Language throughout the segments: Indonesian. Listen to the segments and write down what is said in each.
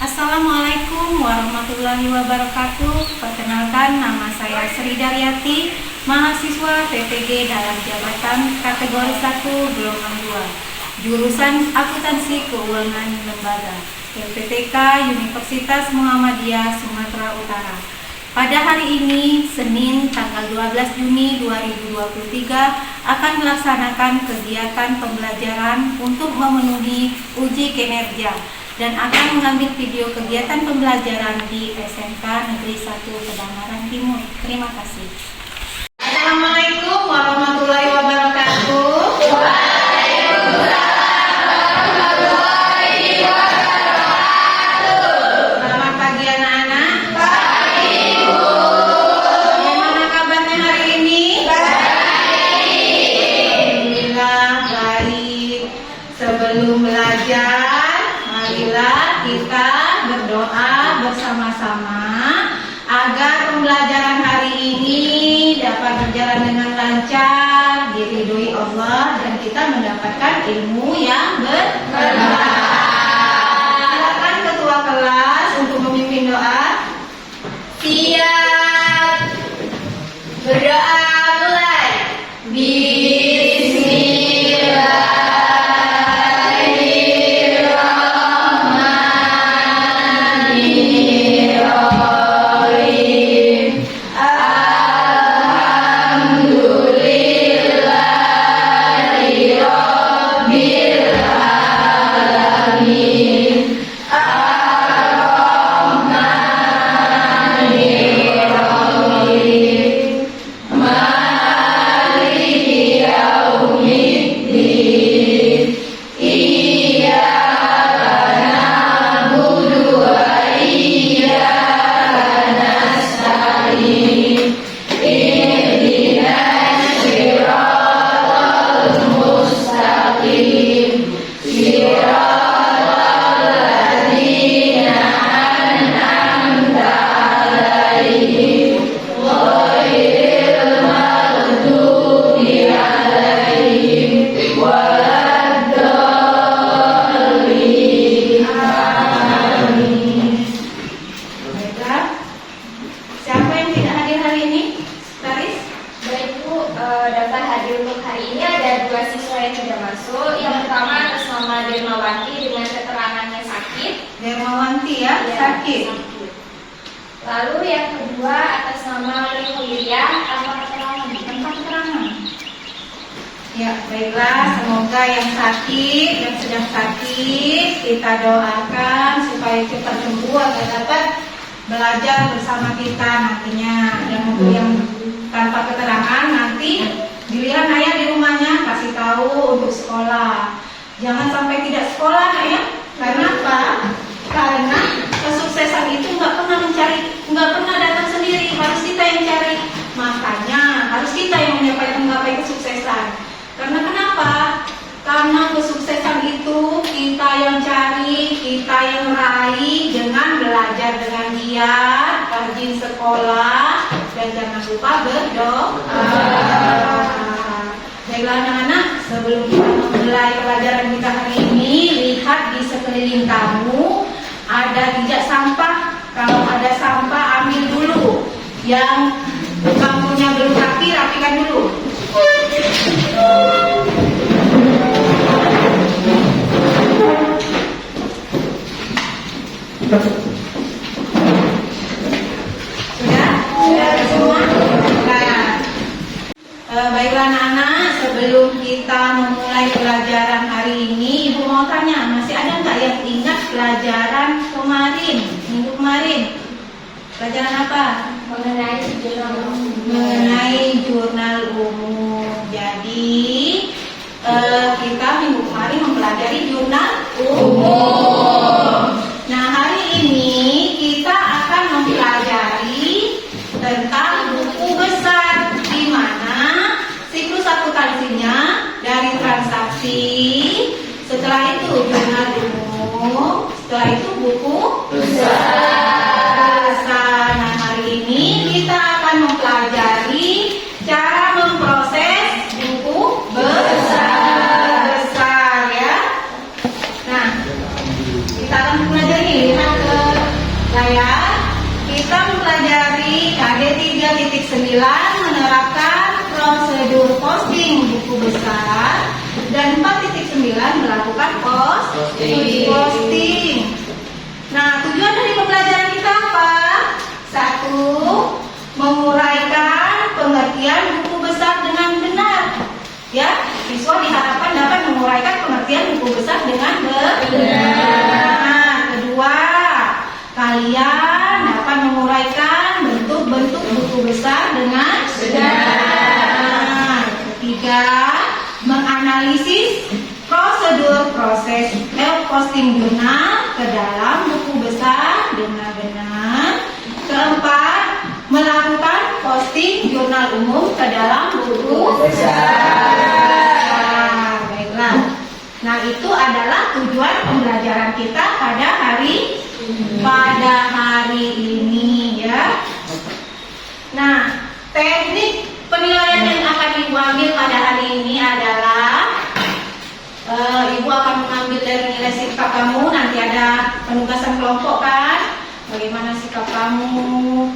Assalamualaikum warahmatullahi wabarakatuh. Perkenalkan, nama saya Sri Daryati, mahasiswa PPG dalam jabatan kategori 1 gelombang 2, jurusan Akuntansi Keuangan Lembaga, LPTK Universitas Muhammadiyah Sumatera Utara. Pada hari ini, Senin tanggal 12 Juni 2023, akan melaksanakan kegiatan pembelajaran untuk memenuhi uji kinerja dan akan mengambil video kegiatan pembelajaran di SMK Negeri 1 Kedamaian Timur. Terima kasih. Assalamualaikum warahmatullahi wabarakatuh. Selamat pagi anak-anak. Pagi, Bu. Bagaimana kabarnya hari ini? Baik. Alhamdulillah baik. Sebelum belajar, marilah kita berdoa bersama-sama agar pembelajaran hari ini dapat berjalan dengan lancar, diridhoi Allah, dan kita mendapatkan ilmu yang bermanfaat. Silakan ketua kelas untuk memimpin doa. Siap. Berdoa mulai. Siapa yang tidak hadir hari ini? Taris? Baik Bu, daftar hadir untuk hari ini ada 2 siswa yang tidak masuk. Yang pertama atas nama Dermawanti dengan keterangannya sakit. Dermawanti ya, Ya, sakit. Lalu yang kedua atas nama Lihwiria tanpa keterangan. Tanpa keterangan. Ya, baiklah, semoga yang sakit, yang sedang sakit, kita doakan supaya cepat sembuh agar dapat belajar bersama kita nantinya. Dan untuk yang tanpa keterangan, nanti giliran ayah di rumahnya kasih tahu untuk sekolah. Jangan sampai tidak sekolah ya. Karena apa? Karena kesuksesan itu nggak pernah datang sendiri, harus kita yang cari. Makanya harus kita yang menggapai kesuksesan. Karena kenapa? Karena kesuksesan itu kita yang cari, kita yang raih dengan belajar dengan giat, rajin sekolah, dan jangan lupa berdoa. Baiklah anak-anak, sebelum kita memulai pelajaran kita hari ini, lihat di sekeliling kamu ada jejak sampah. Kalau ada sampah ambil dulu. Yang bangkunya belum rapi, rapikan dulu. Sudah semua? Baiklah anak-anak, sebelum kita memulai pelajaran hari ini, Ibu mau tanya, masih ada nggak yang ingat pelajaran kemarin, minggu kemarin? Pelajaran apa? Mengenai jurnal umum. Jadi kita minggu kemarin mempelajari jurnal umum. Nah, hari ini kita akan mempelajari tentang buku besar, di mana siklus akuntansinya dari transaksi, setelah itu jurnal umum, setelah itu buku besar. Nah, hari ini kita akan mempelajari cara memproses buku besar ya. Nah, kita akan pelajari besar, dan 4.9 melakukan posting. Nah, tujuan dari pembelajaran kita apa? 1. Menguraikan pengertian buku besar dengan benar. Ya, siswa diharapkan dapat menguraikan pengertian buku besar dengan benar. Nah, kedua, kalian dapat menguraikan bentuk-bentuk buku besar dengan benar. Ketiga, menganalisis prosedur proses posting jurnal ke dalam buku besar dengan benar. Keempat, melakukan posting jurnal umum ke dalam buku besar. Baiklah. Nah, itu adalah tujuan pembelajaran kita pada hari ini ya. Nah, teknik penilaian yang akan Ibu ambil pada hari ini adalah Ibu akan mengambil dari nilai sikap kamu. Nanti ada penugasan kelompok kan, bagaimana sikap kamu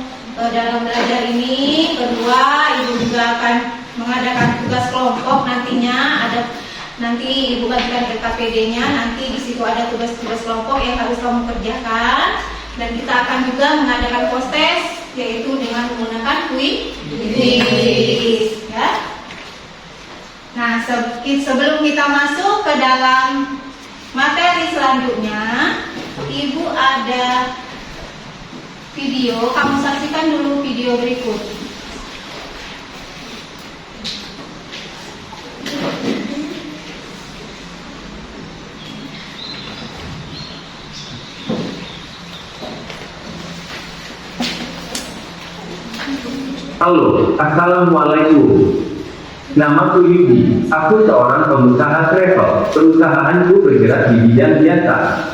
dalam belajar ini. Kedua, Ibu juga akan mengadakan tugas kelompok nantinya. Nanti Ibu bagikan LKPD-nya. Nanti di situ ada tugas-tugas kelompok yang harus kamu kerjakan. Dan kita akan juga mengadakan post-test, yaitu dengan menggunakan quiz. Ya. Nah, sebelum kita masuk ke dalam materi selanjutnya, Ibu ada video, kamu saksikan dulu video berikut. Halo, Assalamualaikum. Namaku Yudi, aku seorang pengusaha travel. Perusahaanku bergerak di bidang jasa.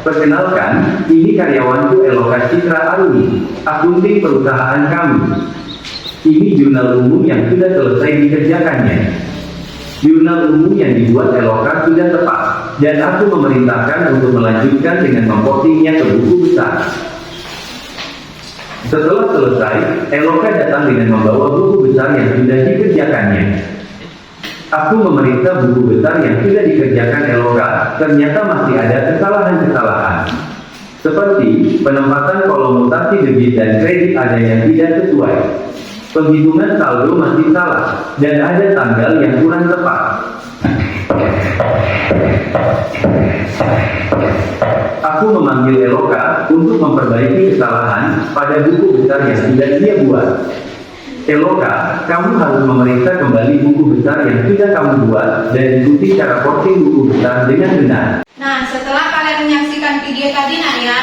Perkenalkan, ini karyawanku Eloka Citra Aruni, akunting perusahaan kami. Ini jurnal umum yang sudah selesai dikerjakannya. Jurnal umum yang dibuat Eloka sudah tepat, dan aku memerintahkan untuk melanjutkan dengan mempostingnya ke buku besar. Setelah selesai, Eloka datang dengan membawa buku besar yang sudah dikerjakannya. Aku memeriksa buku besar yang sudah dikerjakan Eloka, ternyata masih ada kesalahan-kesalahan. Seperti, penempatan kolom mutasi debit dan kredit ada yang tidak sesuai. Penghitungan saldo masih salah, dan ada tanggal yang kurang tepat. Aku memanggil Eloka untuk memperbaiki kesalahan pada buku besar yang sudah dia buat. Eloka, kamu harus memeriksa kembali buku besar yang sudah kamu buat dan ikuti cara posting buku besar dengan benar. Nah, setelah kalian menyaksikan video tadi, ya,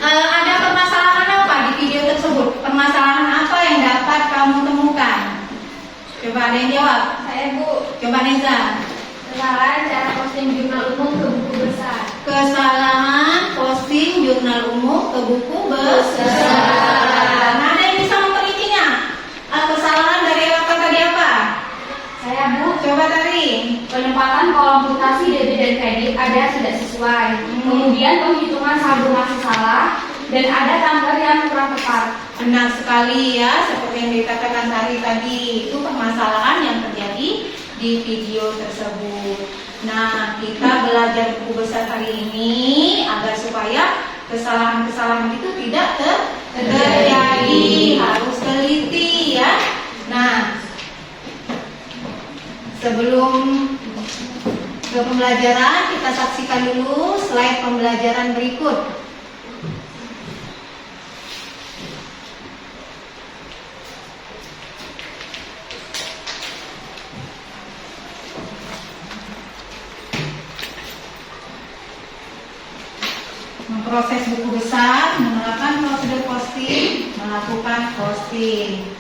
ada permasalahan apa di video tersebut? Permasalahan apa yang dapat kamu temukan? Coba ada yang jawab. Saya, Bu. Coba Neza. Kesalahan cara posting jurnal umum ke buku besar. Kesalahan posting jurnal umum ke buku besar. Nah, ada yang bisa memperincinya? Kesalahan dari Eloka tadi apa? Saya, Bu. Coba tadi. Penempatan kolom mutasi debit dan kredit ada tidak sesuai. Kemudian penghitungan saldo masih salah dan ada tanggal yang kurang tepat. Benar sekali ya, seperti yang dikatakan Sari tadi, itu permasalahan yang terjadi di video tersebut. Nah, kita belajar buku besar hari ini agar supaya kesalahan-kesalahan itu tidak terjadi, harus teliti ya. Nah, sebelum ke pembelajaran, kita saksikan dulu slide pembelajaran berikut. Memproses buku besar, menerapkan prosedur posting, melakukan posting.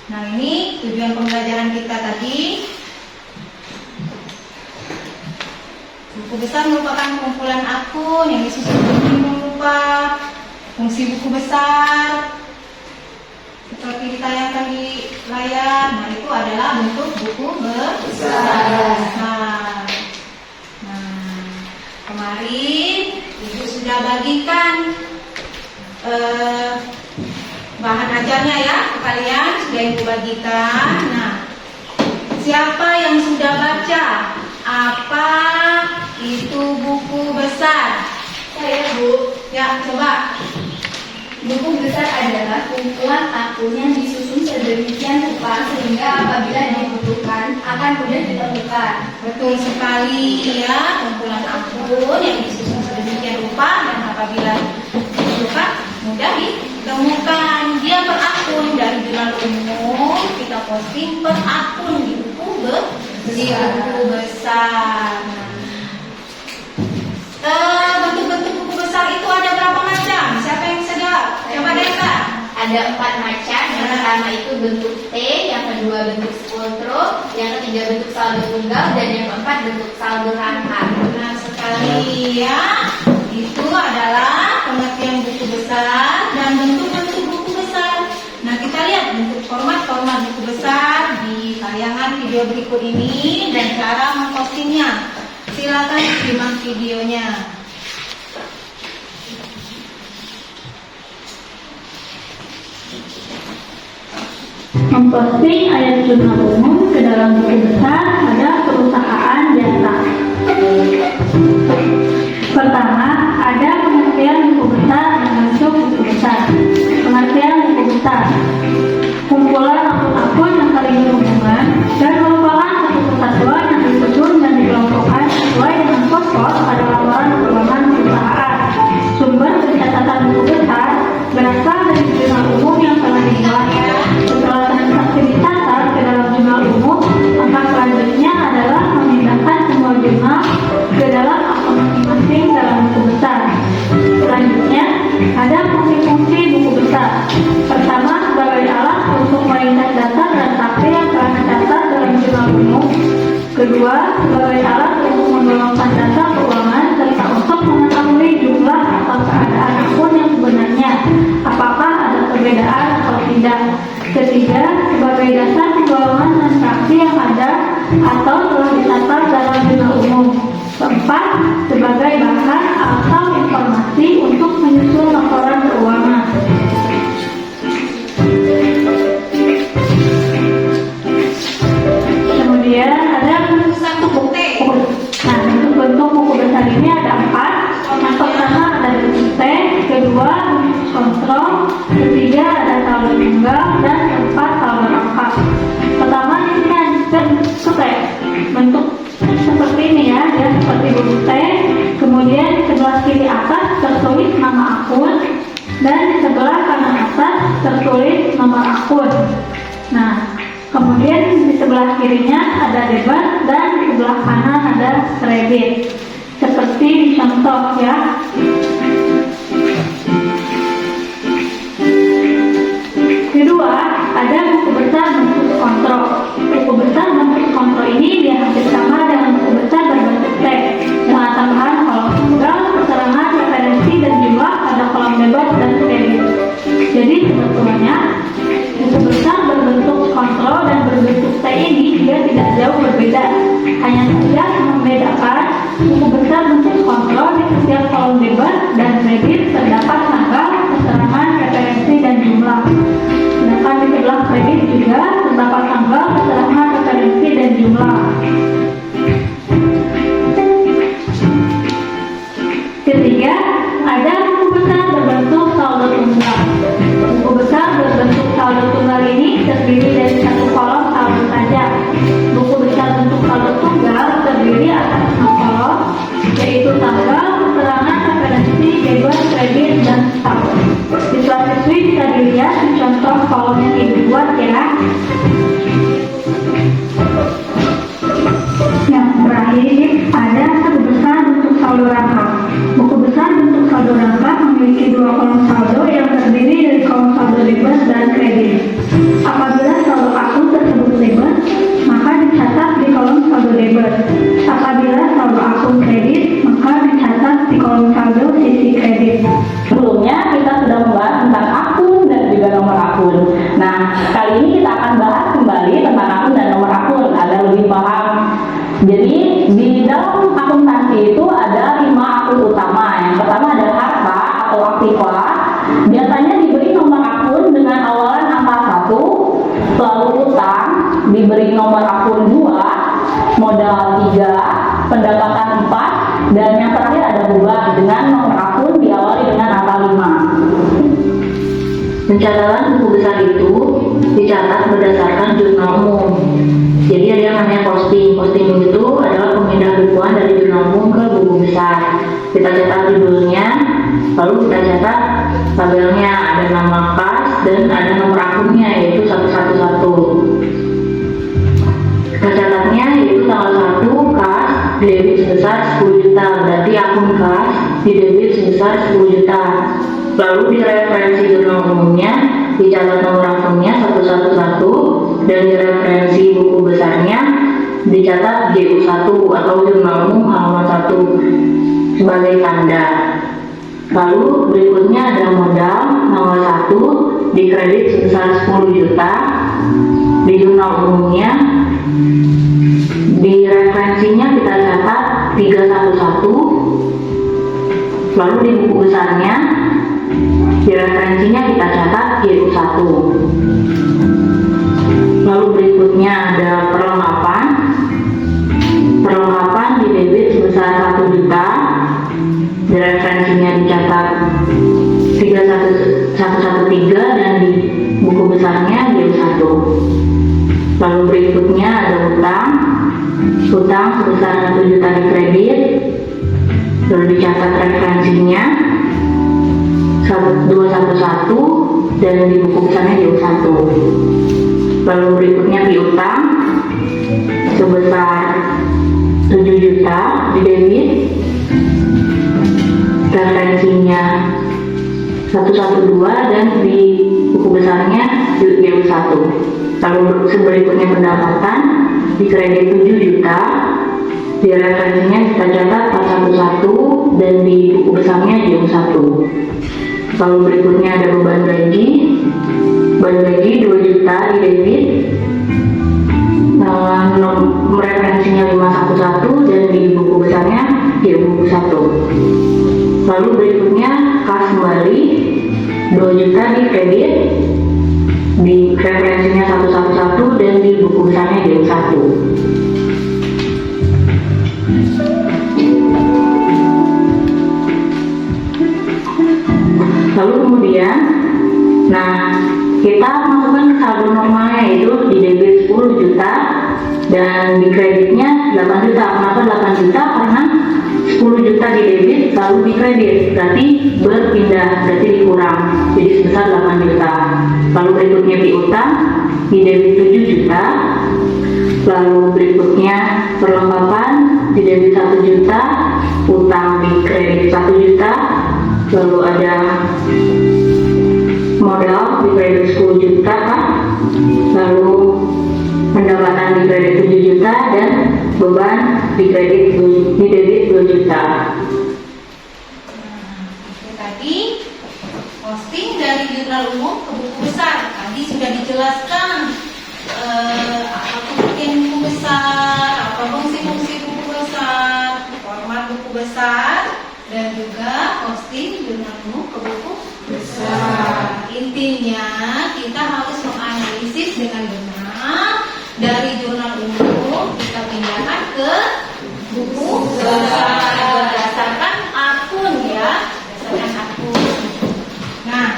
Nah, ini tujuan pembelajaran kita tadi. Buku besar merupakan kumpulan akun yang disusun dengan rupa fungsi buku besar seperti ditayangkan di layar. Nah, itu adalah bentuk buku besar. Kemarin Ibu sudah bagikan bahan ajarnya ya ke kalian sudah Ibu bagikan. Nah, siapa yang sudah baca apa itu buku besar? Saya, Bu. Ya, coba. Buku besar adalah kumpulan akun yang disusun sedemikian rupa sehingga apabila dibutuhkan akan mudah ditemukan. Betul sekali ya, kumpulan akun yang disusun sedemikian rupa dan apabila dibutuhkan mudah ditemukan. Dia per akun dari jurnal umum, kita posting per akun di buku besar. Bentuk-bentuk buku besar itu ada berapa macam? Siapa yang bisa jawab? Coba Desa. Ada 4 macam. Yang pertama itu bentuk T, yang kedua bentuk skulptro, yang ketiga bentuk saldo tunggal, dan yang keempat bentuk saldo rangka. Benar sekali ya. Itu adalah pengertian buku besar dan bentuk-bentuk buku besar. Nah, kita lihat bentuk format-format buku besar di tayangan video berikut ini dan cara mempostingnya. Silakan simak videonya. Memposting ayat jurnal umum ke dalam buku besar pada perusahaan jasa. Pertama, ada pengertian buku besar dan bentuk buku besar. Pengertian buku besar: kumpulan akun-akun yang saling berhubungan dan merupakan satu kesatuan yang disusun dan dikelompokkan sesuai dengan pokok pada laporan keuangan perusahaan. Sumber pencatatan buku besar berasal dari jurnal umum yang telah dibuat. Setelah transaksi dicatat ke dalam jurnal umum, maka selanjutnya adalah memindahkan semua jurnal ke dalam akun masing-masing dalam buku besar. Selanjutnya, ada fungsi-fungsi buku besar. Pertama, sebagai alat untuk melihat data transaksi yang telah tercatat dalam jurnal umum. Kedua, sebagai alat untuk menggolongkan data keuangan serta untuk mengetahui jumlah atau keadaan akun yang sebenarnya, apakah ada perbedaan atau tidak. Ketiga, sebagai dasar penggolongan transaksi yang ada atau telah dicatat dalam jurnal umum. Keempat, sebagai bahan atau informasi untuk menyusun laporan keuangan. Kemudian ada Buku T. Nah, bentuk buku besar ini ada 4. Yang pertama ada bentuk T, kedua bentuk kontrol, ketiga ada saldo tunggal, dan keempat saldo rangka. Pertama di sini ada bentuk T, bentuk seperti ini ya, dia seperti buku T. Kemudian di sebelah kiri atas tertulis nama akun dan di sebelah kanan atas tertulis nomor akun. Nah, kemudian di sebelah kirinya ada debit dan di sebelah kanan ada kredit. Seperti di contoh ya. Kedua, ada buku besar bentuk kontrol. Buku besar bentuk kontrol ini dia hampir sama dengan buku besar berbentuk teks dengan tambahan kolom tunggal, keterangan, referensi, dan jumlah pada kolom debit dan kredit. Jadi sebetulnya buku besar berbentuk kontrol dan berbentuk T ini dia tidak jauh berbeda. Hanya saja membedakan buku besar bentuk kontrol di setiap kolom debit dan kredit terdapat tanggal, keterangan, referensi, dan jumlah. Sedangkan di sebelah kredit juga terdapat tanggal, keterangan, referensi, dan jumlah. Ketiga, ada buku besar berbentuk saldo tunggal. Buku besar berbentuk saldo tunggal ini terdiri dari satu kolom saldo saja. Buku besar bentuk saldo tunggal terdiri atas 6 kolom, yaitu tanggal, keterangan, referensi, debit, kredit, dan saldo. Siswa-siswi bisa dilihat di contoh kolom yang dibuat ya. Yang terakhir ada buku besar bentuk saldo rangka. Buku besar bentuk saldo rangka memiliki 2 kolom saldo yang terdiri dari kolom saldo debit dan kredit. Apabila saldo akun tersebut debit, maka dicatat di kolom saldo debit. Apabila saldo akun kredit, maka dicatat di kolom saldo sisi kredit. Sebelumnya kita sudah membahas tentang akun dan juga nomor akun. Nah, kali ini kita akan bahas diberi nomor akun 2, modal 3, pendapatan 4, dan yang terakhir ada beban dengan nomor akun diawali dengan angka 5. Pencatatan buku besar itu dicatat berdasarkan jurnal umum. Jadi ada yang namanya posting. Posting itu adalah pemindah bukuan dari jurnal umum ke buku besar. Kita cetak judulnya, lalu kita cetak tabelnya, ada nama kas dan ada nomor akunnya, yaitu 111. Kita catatnya yaitu tanggal 1 kas debit sebesar 10 juta, berarti akun kas di debit sebesar 10 juta. Lalu di referensi jurnal umumnya dicatat nomor akunnya 111 dan di referensi buku besarnya dicatat JU1 atau jurnal umum halaman 1 sebagai tanda. Lalu berikutnya ada modal tanggal 1 dikredit sebesar 10 juta di jurnal umumnya. Di referensinya kita catat 311, lalu di buku besarnya di referensinya kita catat JU1. Lalu berikutnya ada perlengkapan. Perlengkapan di debit sebesar 1 juta, di referensinya dicatat 3113 dan di buku besarnya JU1. Lalu berikutnya ada utang. Utang sebesar 1 juta di kredit, lalu dicatat referensinya 211 dan di buku besarnya JU1. Lalu berikutnya piutang sebesar 7 juta di debit, referensinya 112 dan di buku besarnya JU1. Lalu berikutnya pendapatan di kredit 7 juta, di referensinya kita catat 411 dan di buku besarnya JU1. Lalu berikutnya ada beban gaji. Beban gaji 2 juta di debit, referensinya 511 dan di buku besarnya JU1. Lalu berikutnya kas kembali 2 juta di kredit, di referensinya 111 dan di buku besarnya JU1. Lalu kemudian, kita masukkan ke saldo normalnya, yaitu di debit 10 juta dan di kreditnya 8 juta. Kenapa 8 juta? Karena 10 juta di debit lalu di kredit, berarti berpindah, berarti dikurang, jadi sebesar 8 juta. Lalu berikutnya piutang di debit 7 juta. Lalu berikutnya perlengkapan di debit 1 juta, utang di kredit 1 juta. Lalu ada modal di kredit 10 juta, lalu pendapatan di kredit 7 juta dan beban di debit 2 juta. Itu tadi posting dari jurnal umum ke buku besar. Tadi sudah dijelaskan apa pengertian buku besar, apa fungsi-fungsi buku besar, format buku besar, dan juga posting jurnal umum ke buku besar. Intinya kita harus menganalisis dengan benar dari jurnal umum kita pindahkan ke buku besar berdasarkan akun ya, berdasarkan akun. Nah,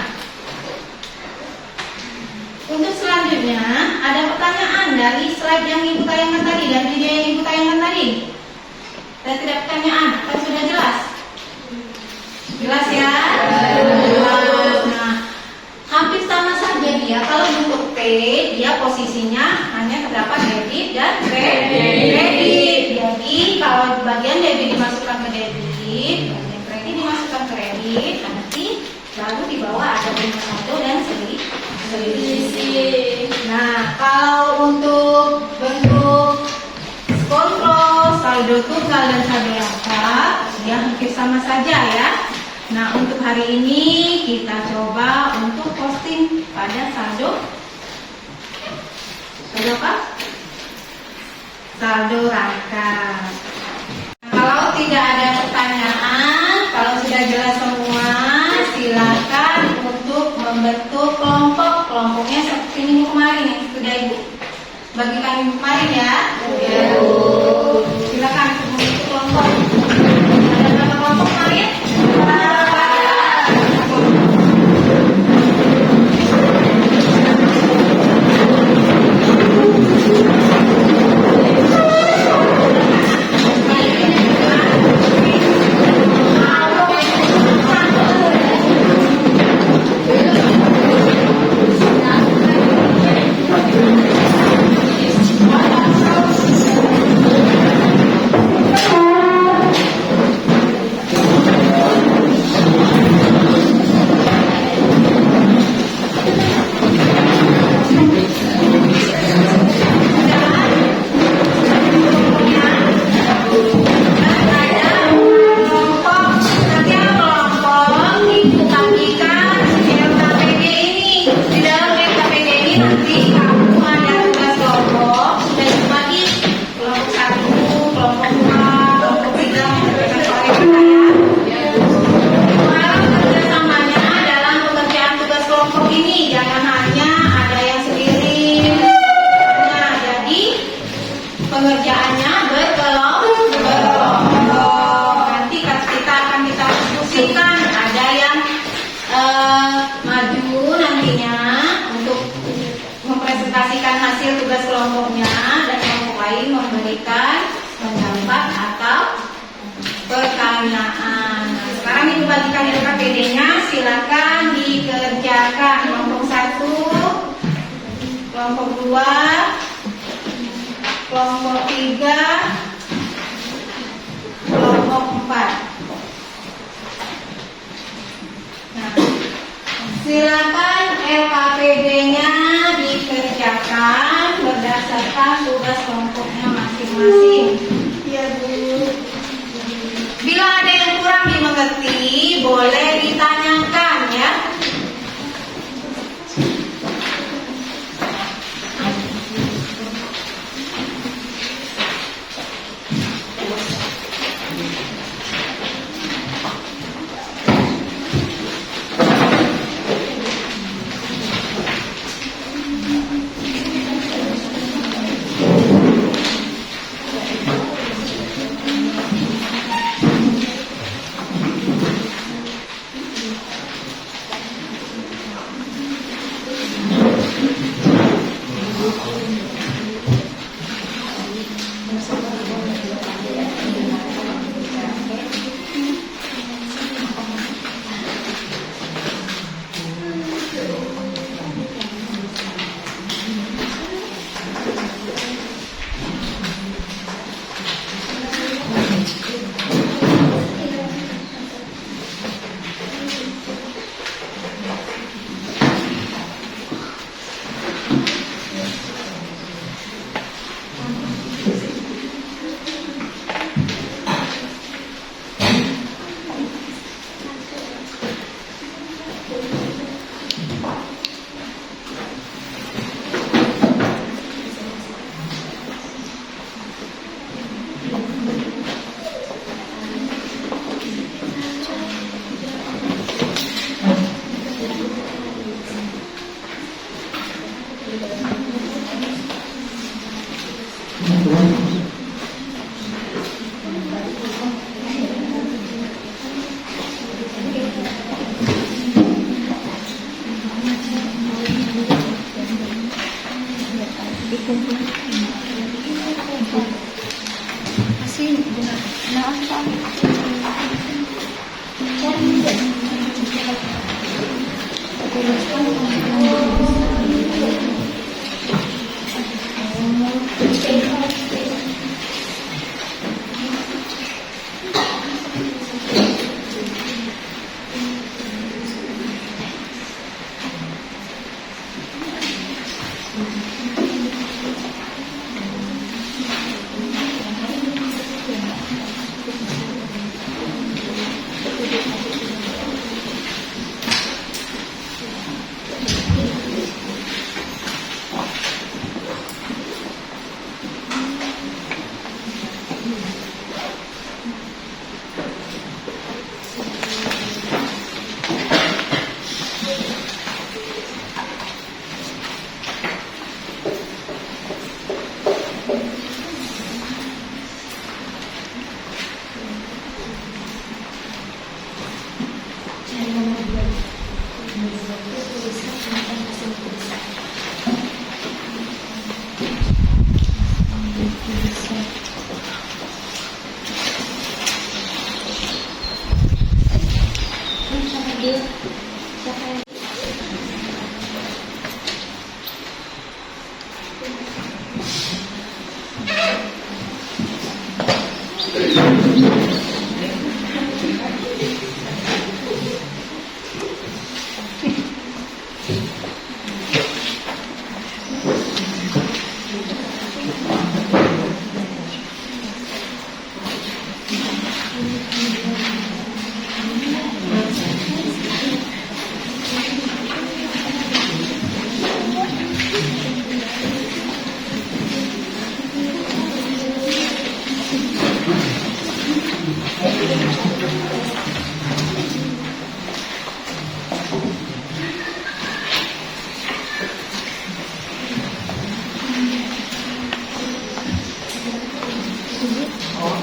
untuk selanjutnya ada pertanyaan dari slide yang ibu tayangkan tadi dan video yang ibu tayangkan tadi. Dan tidak pertanyaan, kan sudah jelas? Jelas ya? Jelas. Nah, hampir sama saja dia. Kalau bentuk P, dia posisinya hanya terdapat debit dan kredit. Jadi kalau bagian debit dimasukkan ke debit, bagian kredit dimasukkan ke kredit, nanti lalu di bawah ada bunga saldo dan selisih. Nah, kalau untuk bentuk kontrol, saldo tunggal dan saldo lengkap, dia hampir sama saja ya. Nah, untuk hari ini kita coba untuk posting pada saldo apa? Saldo rangkap. Kalau tidak ada pertanyaan, kalau sudah jelas semua, silakan untuk membentuk kelompok. Kelompoknya seperti minggu kemarin yang sudah ibu bagikan kemarin ya. Silakan untuk kelompok. Ada berapa kelompok kemarin? Pengerjaannya berkelompok. Nanti kita akan diskusikan. Ada yang maju nantinya untuk mempresentasikan hasil tugas kelompoknya dan kelompok lain memberikan pendapat atau pertanyaan. Nah, sekarang itu bagikan LKPD-nya, silakan dikerjakan. Kelompok 1, kelompok 2, kelompok 3, kelompok 4. Nah, silakan LKPD-nya dikerjakan berdasarkan tugas kelompoknya masing-masing. Ya, Bu. Bila ada yang kurang dimengerti, boleh ditanyakan ya.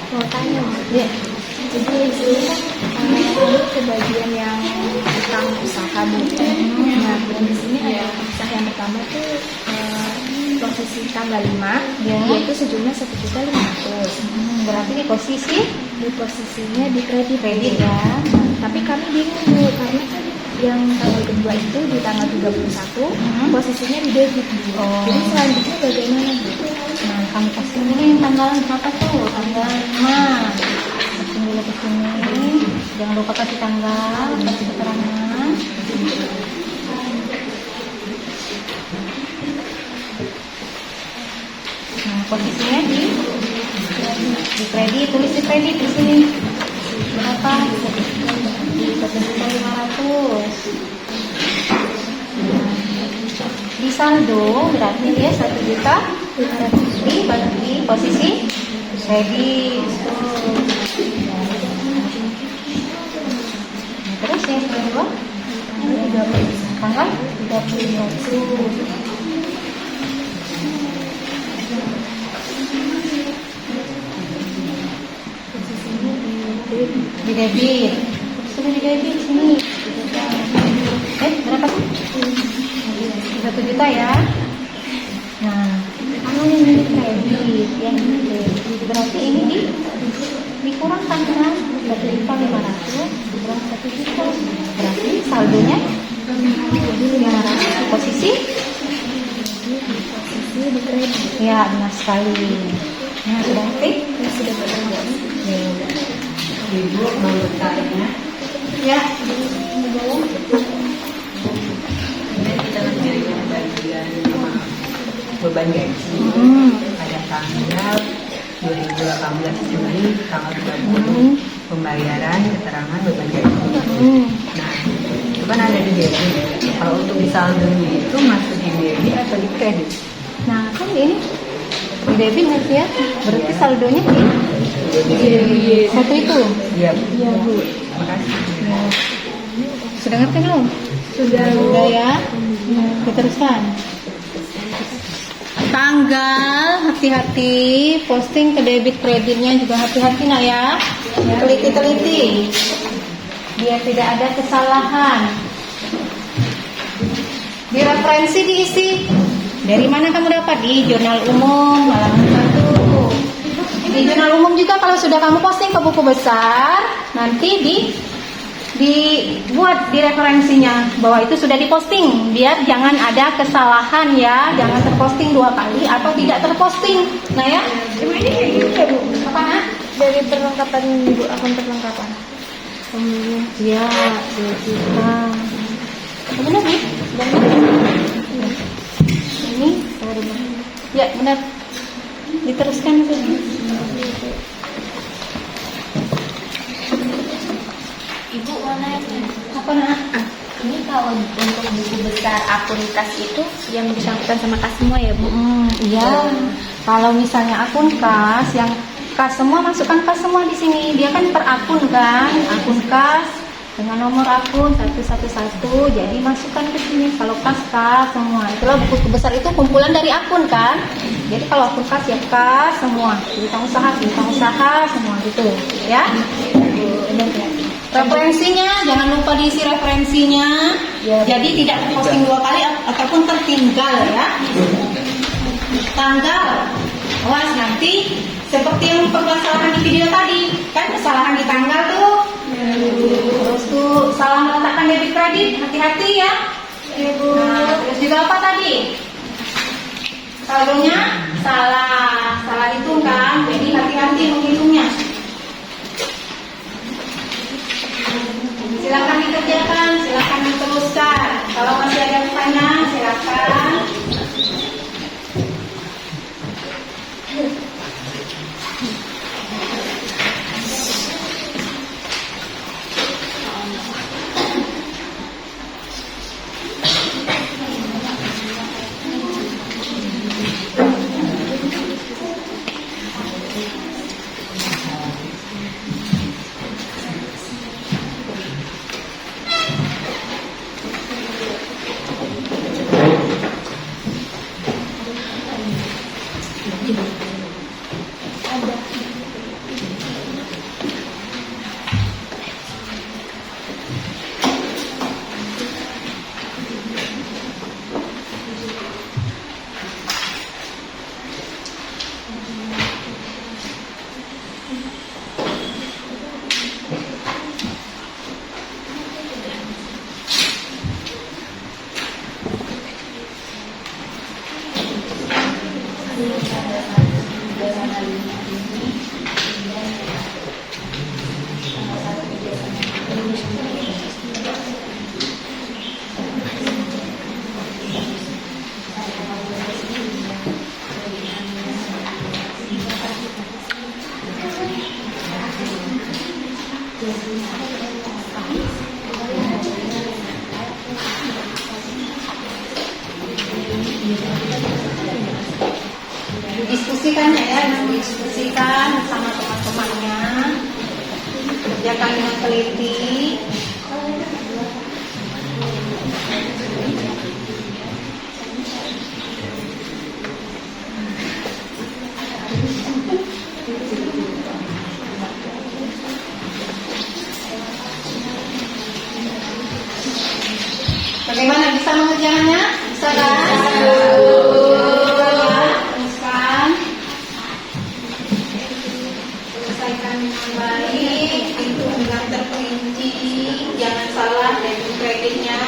Mau tanya, Ya. jadi di sini kan ini kebagian yang tentang usaha Bu. Nah, yang di sini ada usaha yang pertama tuh posisi tanggal 5, Ya. yaitu sejumlah 1.500.000. Berarti di posisinya Di posisinya di kredit kredit Bu. ya. Nah, tapi kami bingung Bu, karena kan yang tanggal kedua itu di tanggal 31 posisinya di debit Bu. Oh. Jadi selanjutnya bagaimana Bu? Nah, kamu kasih dulu yang tanggal berapa tuh? Tanggal 5. Kasih dulu ke sini. Jangan lupa kasih tanggal, kasih keterangan. Nah, posisinya di kredit, tulis di kredit di sini. Berapa? Di 1.500.000. Di saldo berarti dia 1 juta di posisi kredit. Nah, terus yang kedua tanggal 31. Di debit. Sudah di debit sini. Berapa tuh? 1 juta ya. Nah, kalau yang ini kredit, yang ini debit, berarti ini dikurangkan kan? 1.500.000 dikurang 1 juta. Berarti saldonya 500. Posisi Di kredit. ya, benar sekali. Nah, sudah aktif? Sudah bekerja. Ibu mau bertanya. Ya. Ini kita menjadikan bagian beban gaji pada tanggal 2018 Juli tanggal 30 pembayaran keterangan beban gaji. Nah, itu kan ada di debit. Kalau untuk di saldonya itu masuk di debit atau di kredit? Nah, kan ini di debit nanti ya. Berarti saldonya di satu itu. Iya. Iya, Bu. Makasih. Sudah ngerti belum? Sudah ya. Diteruskan. Tanggal hati-hati, posting ke debit kreditnya juga hati-hati nak ya. Teliti-teliti. Biar tidak ada kesalahan. Di referensi diisi. Dari mana kamu dapat? Di jurnal umum halaman 1. Di jurnal umum juga kalau sudah kamu posting ke buku besar, nanti dibuat di referensinya bahwa itu sudah diposting, biar jangan ada kesalahan ya, jangan terposting 2 kali atau tidak terposting. Nah ya, Ini kayak gitu ya Bu? apa nak? Dari perlengkapan Ibu, akun perlengkapan. Ya, 2 juta. Benar nih? Ini, ya benar. Diteruskan tuh. Ibu mana Apa nak? ini kalau untuk buku besar akun kas itu yang bersangkutan sama kas semua ya Bu? Iya. Kalau misalnya akun kas, yang kas semua masukkan kas semua di sini. Dia kan per akun kan, akun kas dengan nomor akun 111. Jadi masukkan ke sini. Kalau kas semua. Itulah buku besar itu kumpulan dari akun kan. Jadi kalau akun kas ya kas semua. Piutang usaha semua gitu ya. Referensinya jangan lupa diisi referensinya. Jadi tidak terposting 2 kali ataupun tertinggal ya. Tanggal, awas nanti seperti yang permasalahan di video tadi, kan kesalahan di tanggal tuh. Terus tuh salah meletakkan debit kredit, hati-hati ya. Nah, terus juga apa tadi? Saldonya salah hitung kan, jadi hati-hati menghitungnya. dikerjakan, silakan diteruskan. Kalau masih ada pertanyaan, silakan. Didiskusikan ya, didiskusikan bersama teman-temannya, kerjakan dengan teliti. Bagaimana, bisa mengerjakannya? Bisa kan? Teruskan. Selesaikan dengan baik, pintu dengan terkunci, jangan salah dari kreditnya.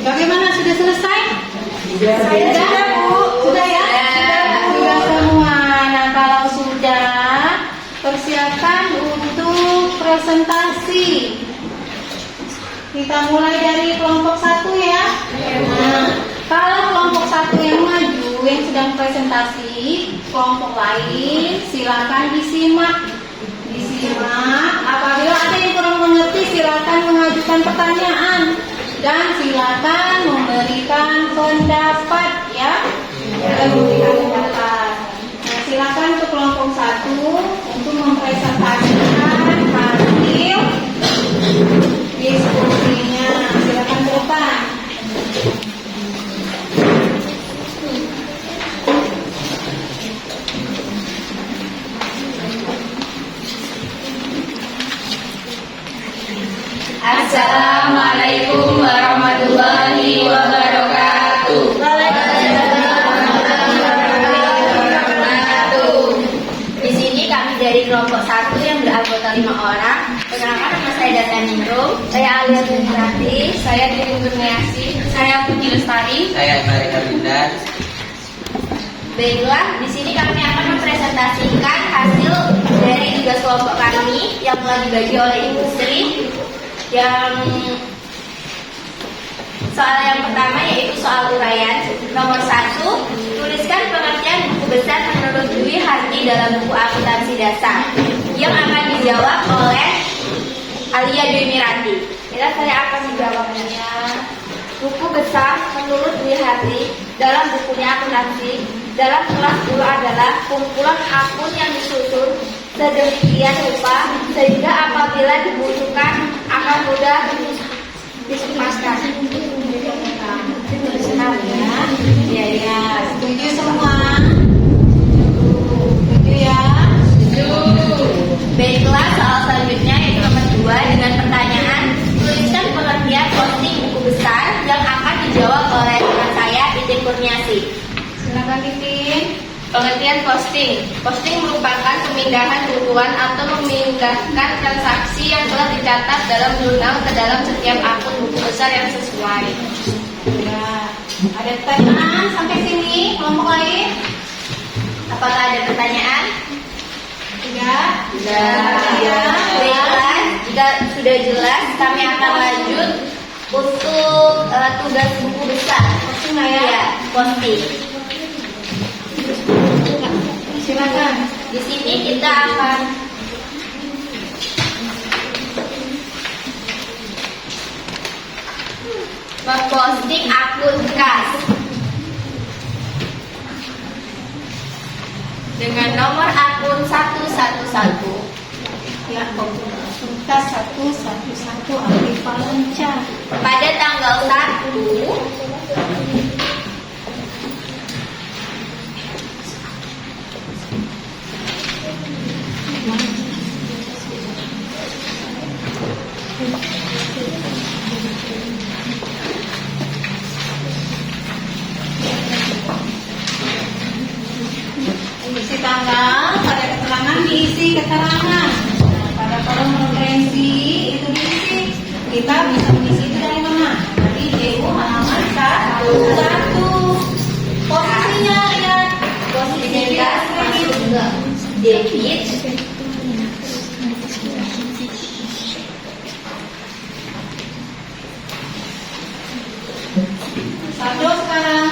Bagaimana, sudah selesai? Sudah Bu, sudah ya? Sudah semua. Nah, kalau sudah, persiapan untuk presentasi. Kita mulai dari kelompok 1 ya. Nah, kalau kelompok 1 yang maju, yang sedang presentasi, kelompok lain silakan disimak. Apabila ada yang kurang mengerti, silakan mengajukan pertanyaan. Dan silakan memberikan pendapat ya. Memberikan pendapat. Nah, silakan untuk kelompok 1 untuk mempresentasikan hasil diskusinya. Silakan ke depan. Assalamualaikum warahmatullahi wabarakatuh. Di sini kami dari kelompok 1 yang beranggota 5 orang. Perkenalkan, nama saya Data Ningrum, saya Alia Binrati, saya Dini Kurniasi, saya Puji Lestari, Saya Marika Binda. Baiklah, di sini kami akan mempresentasikan hasil dari tugas kelompok kami yang telah dibagi oleh industri. Yang soal yang pertama yaitu soal uraian. Nomor 1, tuliskan pengertian buku besar menurut Dwi Hardi dalam buku akuntansi dasar. Yang akan dijawab oleh Alia Dwi Mirati. Kira saya akan menjawabnya. Buku besar menurut Dwi Hardi dalam bukunya akuntansi dalam kelas 10 adalah kumpulan akun yang disusun sedemikian rupa sehingga apabila dibutuhkan akan mudah disumaskan. Ya, setuju semua? Setuju ya? Baiklah, soal selanjutnya yaitu nomor 2 dengan pertanyaan tuliskan pengertian posting buku besar yang akan dijawab oleh teman saya Titin Kurniasi. Silakan Titin. Pengertian posting. Posting merupakan pemindahan buruan atau memindahkan transaksi yang telah dicatat dalam jurnal ke dalam setiap akun buku besar yang sesuai. Ya, ada pertanyaan sampai sini? Kelompok lain? Apakah ada pertanyaan? Tidak. Ya. Baiklah, jika sudah jelas, kami akan lanjut untuk tugas buku besar. Posting lah ya? Ya, posting. Silakan. Di sini kita akan memposting akun kas dengan nomor akun 111. Ya, Tuntas 111 Arif Valenca. Pada tanggal 1 Isi tanggal, pada keterangan diisi keterangan. Nah, pada kolom referensi itu diisi. Kita bisa mengisi itu dari mana? Dari DU halaman 1. Posisinya lihat. posisinya masuk ke debit. Saldo sekarang.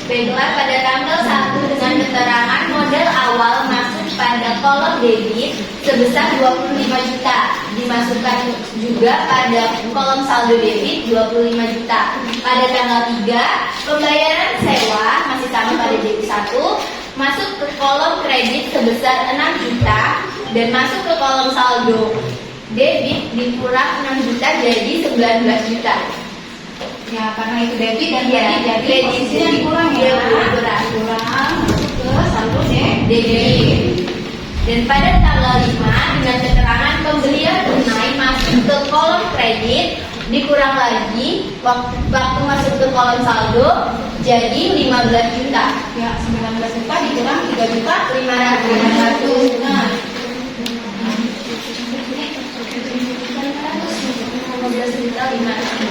Baiklah, pada tanggal 1 dengan keterangan modal awal masuk pada kolom debit sebesar 25 juta. Dimasukkan juga pada kolom saldo debit 25 juta. Pada tanggal 3, pembayaran sewa masih sama pada DP1, masuk ke kolom kredit sebesar 6 juta dan masuk ke kolom saldo debit dikurang 6 juta jadi 19 juta. Ya, karena itu debit dan Ya, jadi kredit posisinya dikurang ya. Kurang Ke saldo debit. Dan pada tanggal 5 dengan keterangan pembelian tunai masuk ke kolom kredit dikurang lagi waktu masuk ke kolom saldo jadi 15 juta. Ya, 19 juta dikurang 3 juta 500. Nah, 15 juta 500.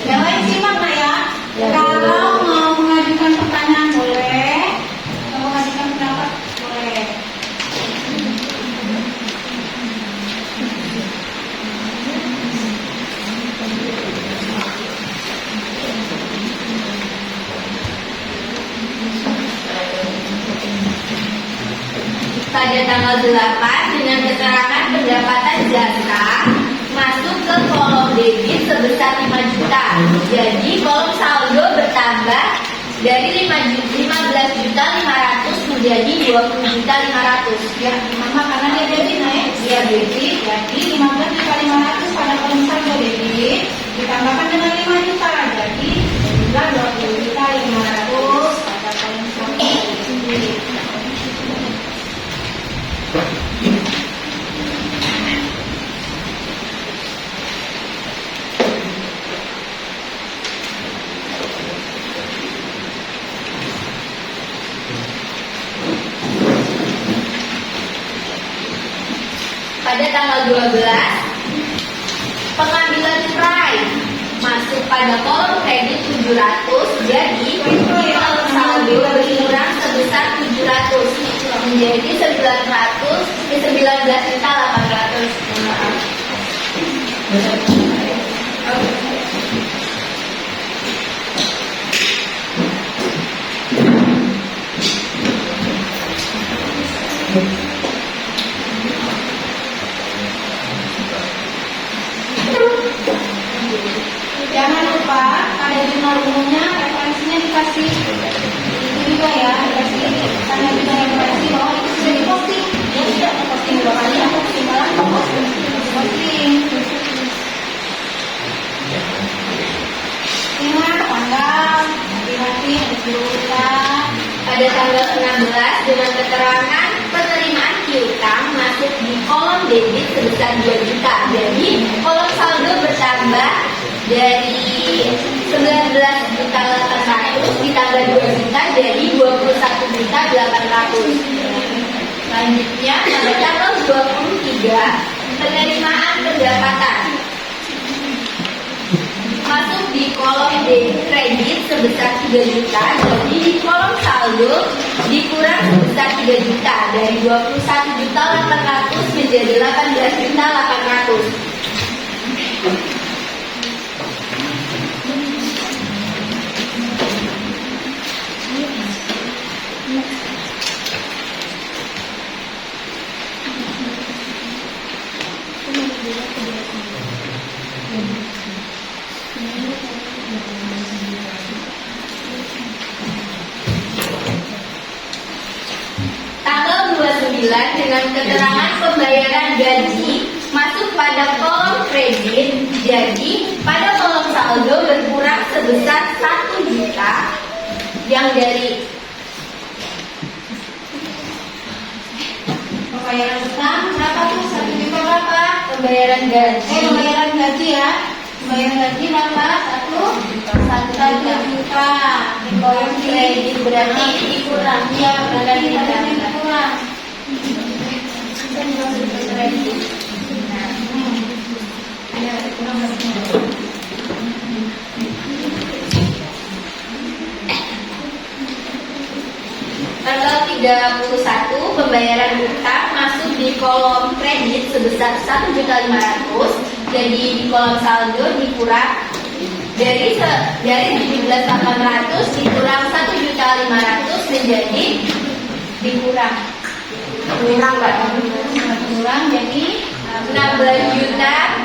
yang lain simak nak ya. Kalau mau mengajukan pertanyaan boleh, kalau mengajukan pendapat boleh. Pada tanggal 8 dengan keterangan pendapatan jasa masuk ke kolom debit sebesar 5 juta. Jadi kolom saldo bertambah dari 15 juta 500 menjadi 20 juta 500. Ya, mama karena dia debit naik. Iya, debit. Jadi 15 juta 500 pada kolom saldo debit ditambahkan dengan 5 juta. Jadi jumlah 20 juta 500 pada kolom saldo debit. Pada tanggal 12 pengambilan prime masuk pada kolom kredit 700 jadi kolom saldo berkurang sebesar 700 menjadi 19 juta 800. Maaf. Jangan lupa pada jurnal umumnya referensinya dikasih itu juga ya, dikasih tanda juga referensi bahwa itu sudah diposting. Dia tidak memposting 2 kali, aku ketinggalan posting. Ingat tanggal, hati-hati ada piutang. Pada tanggal 16 dengan keterangan penerimaan piutang masuk di kolom debit sebesar 2 juta. Jadi kolom saldo bertambah dari 19 juta 800 ditambah 2 juta jadi 21 juta 800. Selanjutnya pada tanggal 23 penerimaan pendapatan masuk di kolom kredit sebesar 3 juta, jadi di kolom saldo dikurang sebesar 3 juta dari 21 juta 800 menjadi 18 juta 800. Tanggal 29 dengan keterangan pembayaran gaji masuk pada kolom kredit, jadi pada kolom saldo berkurang sebesar 1 juta yang dari Pembayaran utang berapa tuh? 1 juta berapa? pembayaran gaji. Pembayaran gaji ya. Pembayaran gaji berapa? 1 juta. Di kolom kredit berarti dikurang. Iya, berarti dikurang. Ya, dikurang berapa? Tanggal 31 pembayaran utang masuk di kolom kredit sebesar 1.500.000. Jadi di kolom saldo dikurang Dari 17.800 dikurang 1.500.000 menjadi dikurang jadi 16.300.000.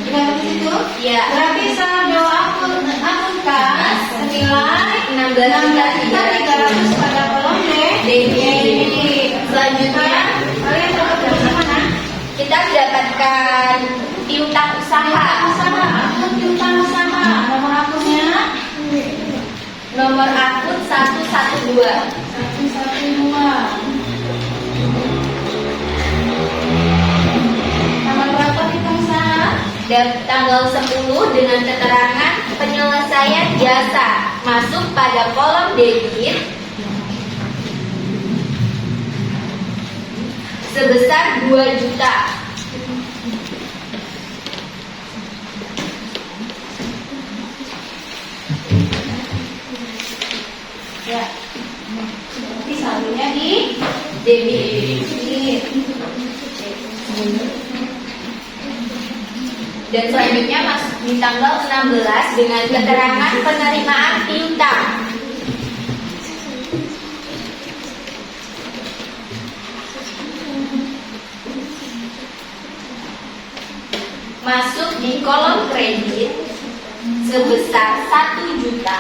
Gimana itu? Ya. Berarti saldo akun kas senilai 16.300.000 pada kolom debit. Selanjutnya kalian dapat dari mana? kita mendapatkan piutang usaha. Akun piutang usaha. Nomor akunnya Nomor akun 112. 112. Tanggal berapa piutang usaha? Dan tanggal 10 dengan keterangan penyelesaian jasa masuk pada kolom debit sebesar 2 juta. Ya. Berarti saldonya di Debit. Dan selanjutnya di tanggal 16 dengan keterangan penerimaan piutang. Masuk di kolom kredit sebesar 1 juta.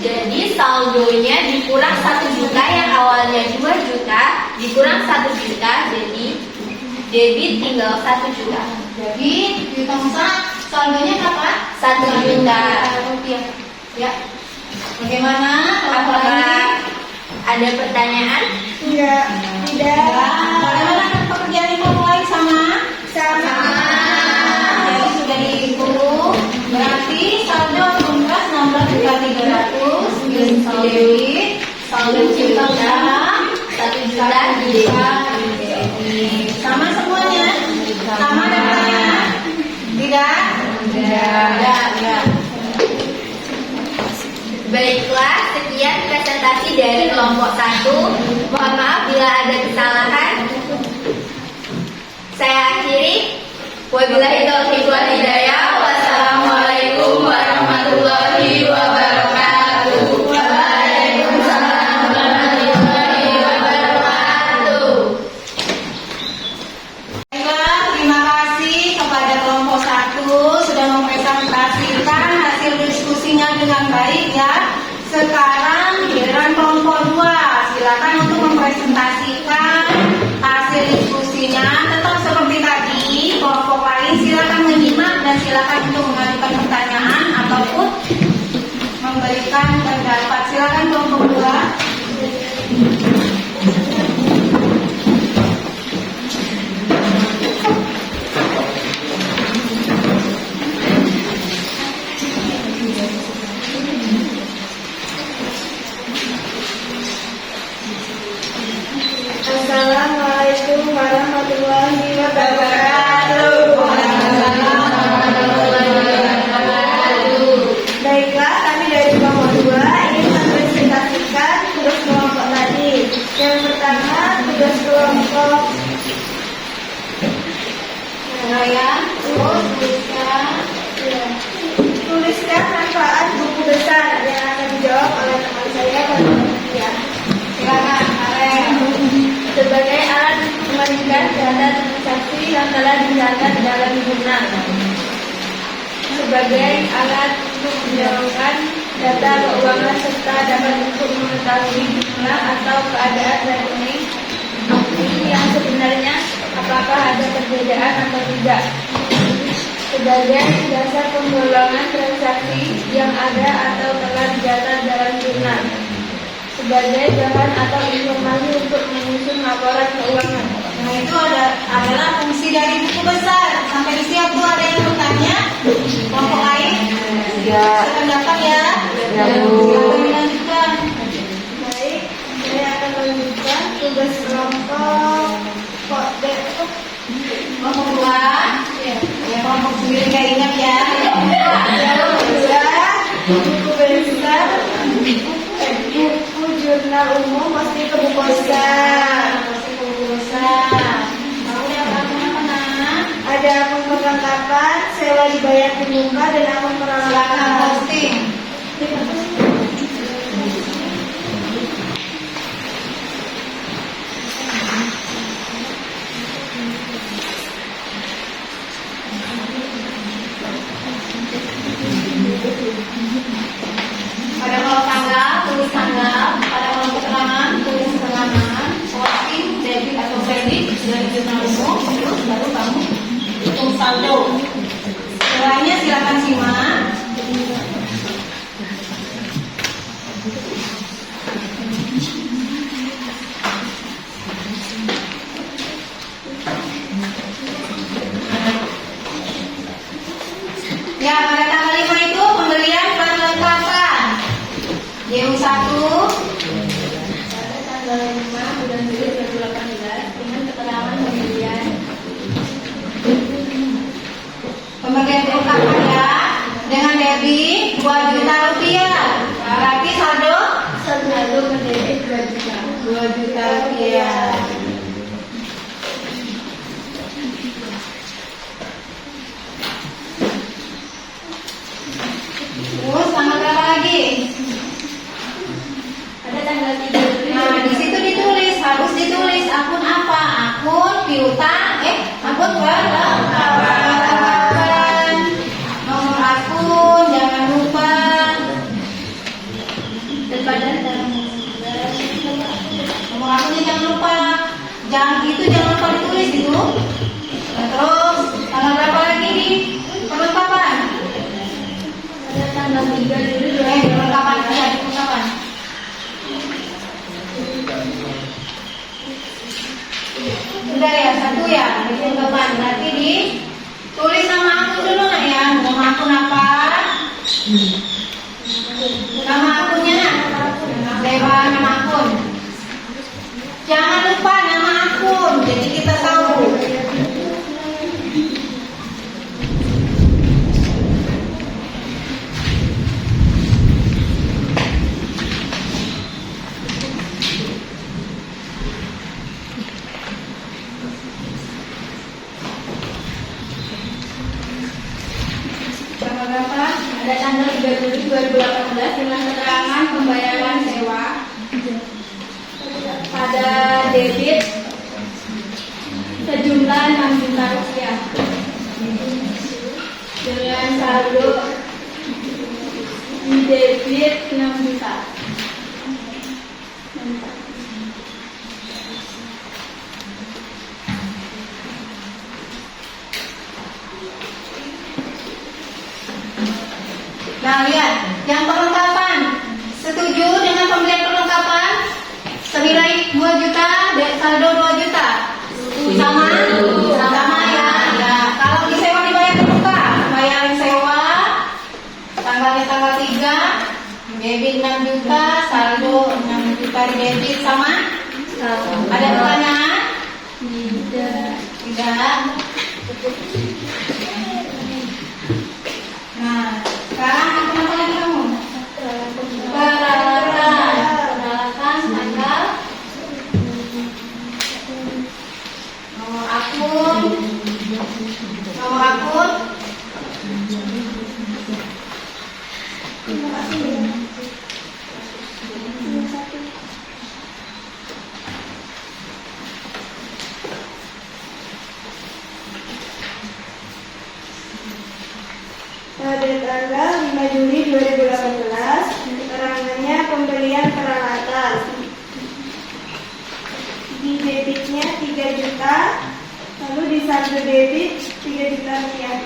Jadi saldonya dikurang 1 juta yang awalnya 2 juta dikurang 1 juta, jadi debit tinggal 1 juta. Jadi piutang usaha saldonya berapa? 1 juta. Rupiah. Ya. Bagaimana? Apakah ada pertanyaan? Tidak. Bagaimana pekerjaan ibu mulai sama? Jadi sudah dihitung. Berarti saldo akun kas 16.300 saldo debit, saldo piutang usaha 1 juta di debit. sama semuanya. Sama datanya? Tidak. Baiklah, sekian presentasi dari kelompok 1. Mohon maaf bila ada kesalahan. Saya akhiri. Wabillahi taufiq wal hidayah. Wassalamualaikum warahmatullahi wabarakatuh. Waalaikumsalam warahmatullahi wabarakatuh. Baiklah, terima kasih kepada kelompok 1 sudah mempresentasikan hasil diskusinya dengan baik ya. Sekarang giliran kelompok 2. Silakan untuk mempresentasikan hasil diskusinya. Tetap seperti tadi, kelompok lain silakan menyimak dan silakan untuk mengajukan pertanyaan ataupun memberikan pendapat. Silakan kelompok 2. Assalamualaikum warahmatullahi wabarakatuh. Baiklah, kami dari kelompok 2 ingin mempresentasikan tugas kelompok tadi. Yang pertama, tugas kelompok tuliskan manfaat buku besar yang akan dijawab oleh teman saya pada ya. Silakan, Karen. Sebagai alat membandingkan data transaksi yang telah dicatat dalam jurnal. Sebagai alat untuk menjauhkan data keuangan serta dapat untuk mengetahui jumlah atau keadaan rekening yang sebenarnya apakah ada perbedaan atau tidak. Sebagai dasar penggolongan transaksi yang ada atau telah dicatat dalam jurnal. Sebagai bahan atau informasi untuk menyusun laporan keuangan. Nah, itu adalah fungsi dari buku besar. Sampai di siap Bu, ada yang bertanya? Kelompok lain? Sependapat ya? Silakan dilanjutkan. Baik, saya akan melanjutkan tugas kelompok Kelompok 2. Ya, kelompok sendiri nggak ingat ya. buku besar, buku jurnal umum pasti ke buku besar. Masih ke buku besar. Mau yang mana? Ada akun perlengkapan, sewa dibayar di muka, dan akun Silakan perlengkapan. posting. Pada kalau tanggal, tulis tanggal. Pada kalau keterangan, tulis keterangan. Posting, debit atau kredit dari jurnal umum. Terus baru kamu hitung saldo. Selainnya silakan simak. Ya, pada tanggal 5 itu pembelian perlengkapan. YU1 Pada tanggal 5 bulan Juli 2018 dengan keterangan pembelian perlengkapan ya dengan debit 2 juta rupiah. Berarti saldo saldo mendebit 2 juta. 2 juta rupiah. Terus tanggal berapa lagi? Pada tanggal 3 Juli Nah, di situ ditulis, harus ditulis akun apa? Akun piutang, akun perlengkapan. Nomor akun jangan lupa. Nomor akunnya jangan lupa. Jangan lupa ditulis itu. Nah, terus tanggal berapa lagi nih? Perlengkapan. pada tanggal 3 Juli Perlengkapan ya, perlengkapan. Udah ya, satu ya, di perlengkapan. Berarti ditulis nama akun dulu nak ya. Nama akun apa? Nama akunnya nak. Lewat nama akun. Jangan lupa nama akun, jadi kita tahu. Tanggal berapa? Pada tanggal 3 Juli 2018 dengan keterangan pembayaran sewa pada debit sejumlah 6 juta rupiah dengan saldo di debit 6 juta. Nah, lihat, yang perlengkapan setuju dengan pembelian perlengkapan senilai 2 juta dan saldo 2 juta. Sama? Sama ya. Ya, kalau disewa dibayar ke muka, bayarin sewa tanggalnya tanggal 3, debit 6 juta, saldo 6 juta di debit sama? Ada pertanyaan? Tidak. Nah, sekarang apa lagi kamu? Peralatan tanggal, nomor akun, Pada tanggal 5 Juli 2018, keterangannya pembelian peralatan. Di debitnya 3 juta, lalu di saldo debit 3 juta rupiah.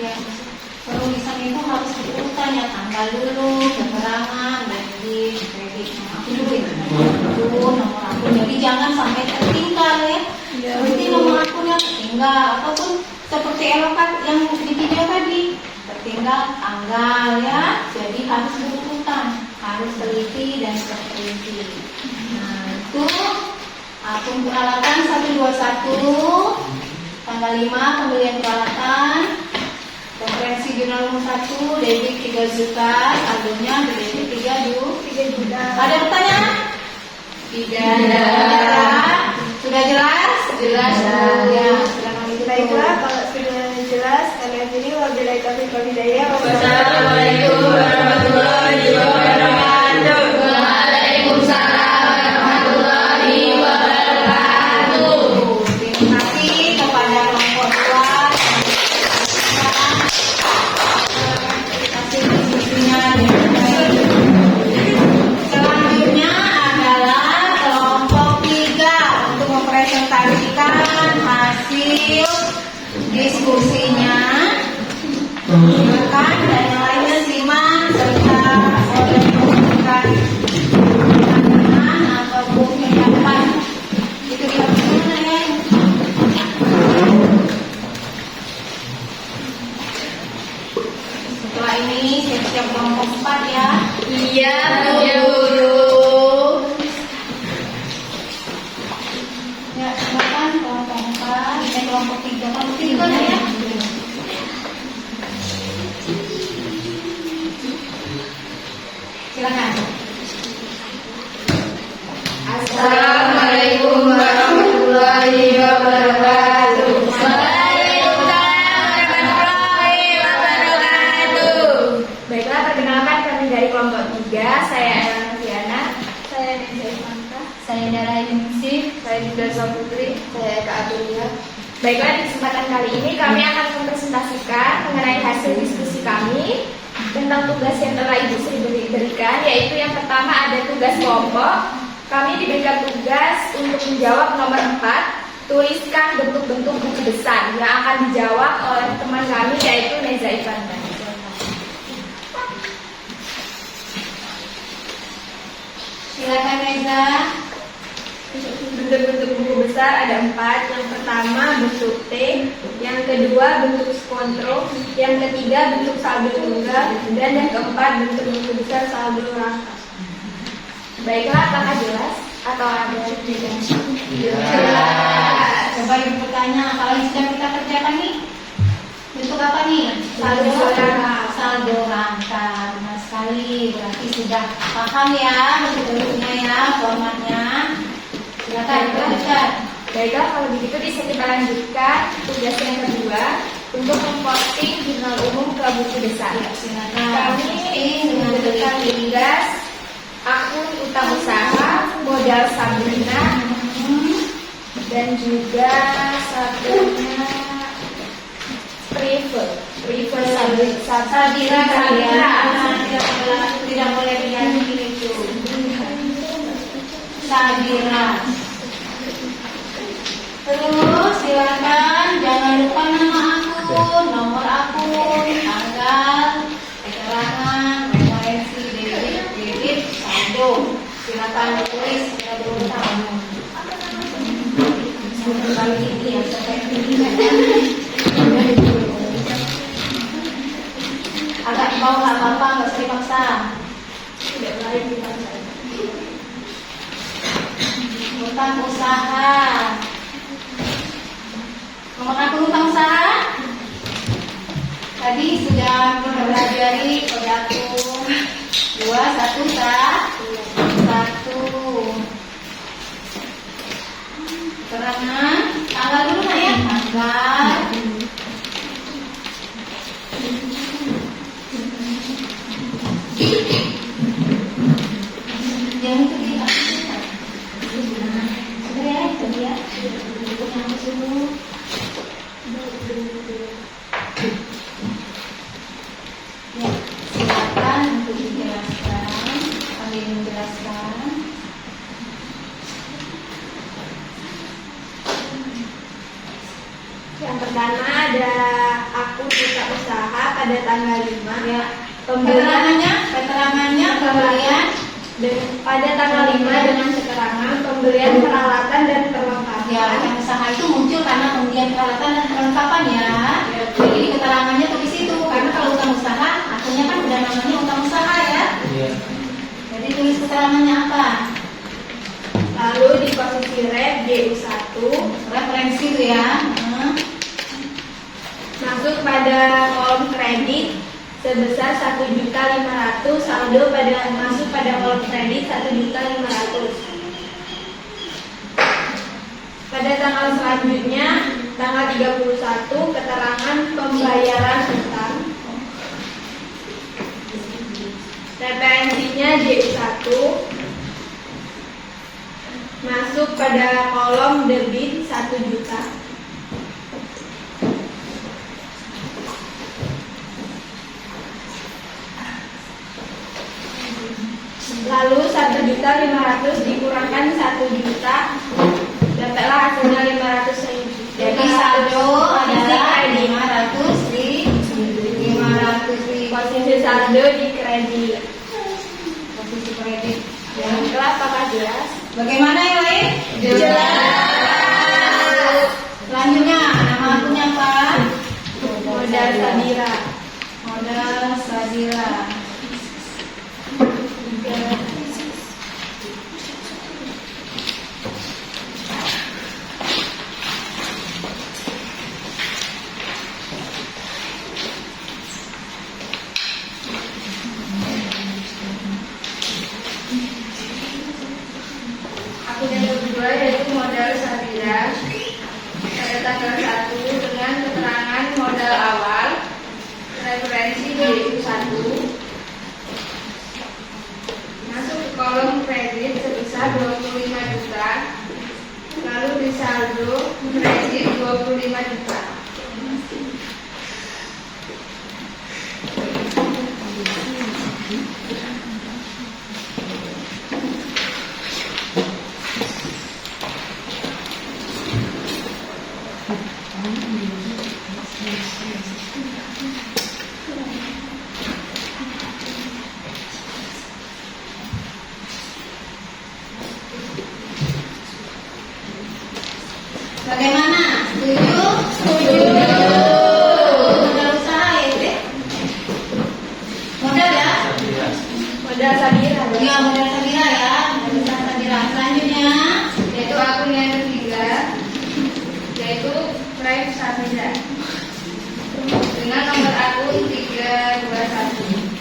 ya, penulisan itu harus diurutan ya, tanggal dulu, keterangan, debit, kredit, nomor akun dulu ya, nomor akun. Jadi jangan sampai tertinggal ya. Seperti nomor akunnya tertinggal ataupun seperti elokat yang di video tadi tertinggal tanggal ya. Jadi harus diurutan, harus teliti dan terteliti. Nah itu Akun peralatan 121, tanggal 5 pembelian peralatan, konferensi jurnal nomor 1, debit 3 juta, saldonya debit 3 juta. Ada pertanyaan? Tidak ada. Sudah jelas? Jelas. Ya, silakan itu. Baiklah, kalau sudah jelas, kalian ini wabillahi taufiq wal hidayah. Wassalamualaikum warahmatullahi wabarakatuh. Waalaikumsalam warahmatullahi wabarakatuh. Terima kasih kepada kelompok 2. Kasih diskusinya dengan baik. Selanjutnya adalah kelompok 3 untuk mempresentasikan hasil diskusinya. Silakan dan yang lainnya simak serta menyampaikan pertanyaan ataupun pendapat. Itu dia mana ya? Setelah ini siap-siap kelompok 4 ya. Iya, Bu Ya, Guru. Ya, silakan kelompok 4, kelompok 3. Kelompok 3 mana ya? Silakan. Assalamualaikum warahmatullahi wabarakatuh. Waalaikumsalam warahmatullahi wabarakatuh. Baiklah, perkenalkan kami dari kelompok 3. Saya Elana Fiana. Saya Neza Ifanta. Saya Dara Ningsih. Saya juga Putri. Saya Kak Adulia. Baiklah, di kesempatan kali ini kami akan mempresentasikan mengenai hasil diskusi kami tentang tugas yang telah Ibu Sri berikan, yaitu yang pertama ada tugas kelompok. Kami diberikan tugas untuk menjawab nomor 4, tuliskan bentuk-bentuk buku besar yang akan dijawab oleh teman kami, yaitu Neza Ifanta. Silakan Reza. Bentuk-bentuk buku besar ada 4. Yang pertama bentuk T, yang kedua bentuk skontro, yang ketiga bentuk saldo tunggal, dan yang keempat bentuk buku besar saldo rangka. Baiklah, apakah jelas atau ada tidak? Coba Ibu bertanya, kalau yang sedang kita kerjakan nih, bentuk apa nih? Saldo rangka. Saldo rangka. Benar sekali. Berarti sudah paham ya bentuk-bentuknya ya, formatnya. Silakan dilanjutkan. Baiklah, kalau begitu bisa kita lanjutkan tugas yang kedua untuk memposting jurnal umum ke buku besar. Silakan. Kami memberikan tugas akun utang usaha, modal Sabrina, dan juga satunya prefer Sabira kalian tidak boleh diganti itu. Sabira. Terus silakan jangan lupa nama akun, nomor akun, tanggal, keterangan, referensi, debit, saldo. Silakan ditulis secara berulang. Kali ini ya seperti ini. Agak di bawah nggak apa-apa, nggak usah dipaksa. tidak lain dipaksa. Utang usaha. Nomor akun utang usaha. Tadi sudah mempelajari kode akun 211 keterangan tanggal dulu nak ya, tanggal. Yang itu dia. Sudah ya, itu dia. Yang dulu. Ya, silakan untuk dijelaskan. Kalian menjelaskan. Yang pertama ada akun buka usaha pada tanggal 5. Ya. Pembelian Keterangannya pembelian pada tanggal 5 dengan keterangan pembelian peralatan dan perlengkapan. ya, yang usaha itu muncul karena pembelian peralatan dan perlengkapan ya. Jadi di keterangannya tulis itu karena kalau utang usaha akhirnya kan udah namanya utang usaha ya. Jadi tulis keterangannya apa? Lalu di posisi referensi rep JU1 Referensi itu ya. masuk pada kolom kredit sebesar 1.500.000, saldo masuk pada kolom kredit 1.500.000. Pada tanggal selanjutnya, tanggal 31, keterangan pembayaran utang. Referensinya JU1 masuk pada kolom debit 1 juta. Lalu 1.500.000 dikurangkan 1 juta, dapatlah hasilnya 500.000. Jadi saldo adalah 500 Posisi saldo di kredit. posisi kredit. Ya. Jelas apakah jelas? Bagaimana yang lain? Jelas. Selanjutnya nama akunnya apa? Modal Sabira. Modal Sabira. Akun yang kedua yaitu modal Sabira pada tanggal 1 dengan keterangan modal awal referensi JU1 masuk ke kolom kredit sebesar 25 juta, lalu di saldo kredit 25 juta. Bagaimana? Setuju? Setuju. Modal usaha ya, Dek? Modal ya? Modal Sabira. Iya, modal Sabira ya. Modal usaha Sabira. Selanjutnya, Yaitu akun yang ketiga yaitu Prime Sabira dengan nomor akun 321.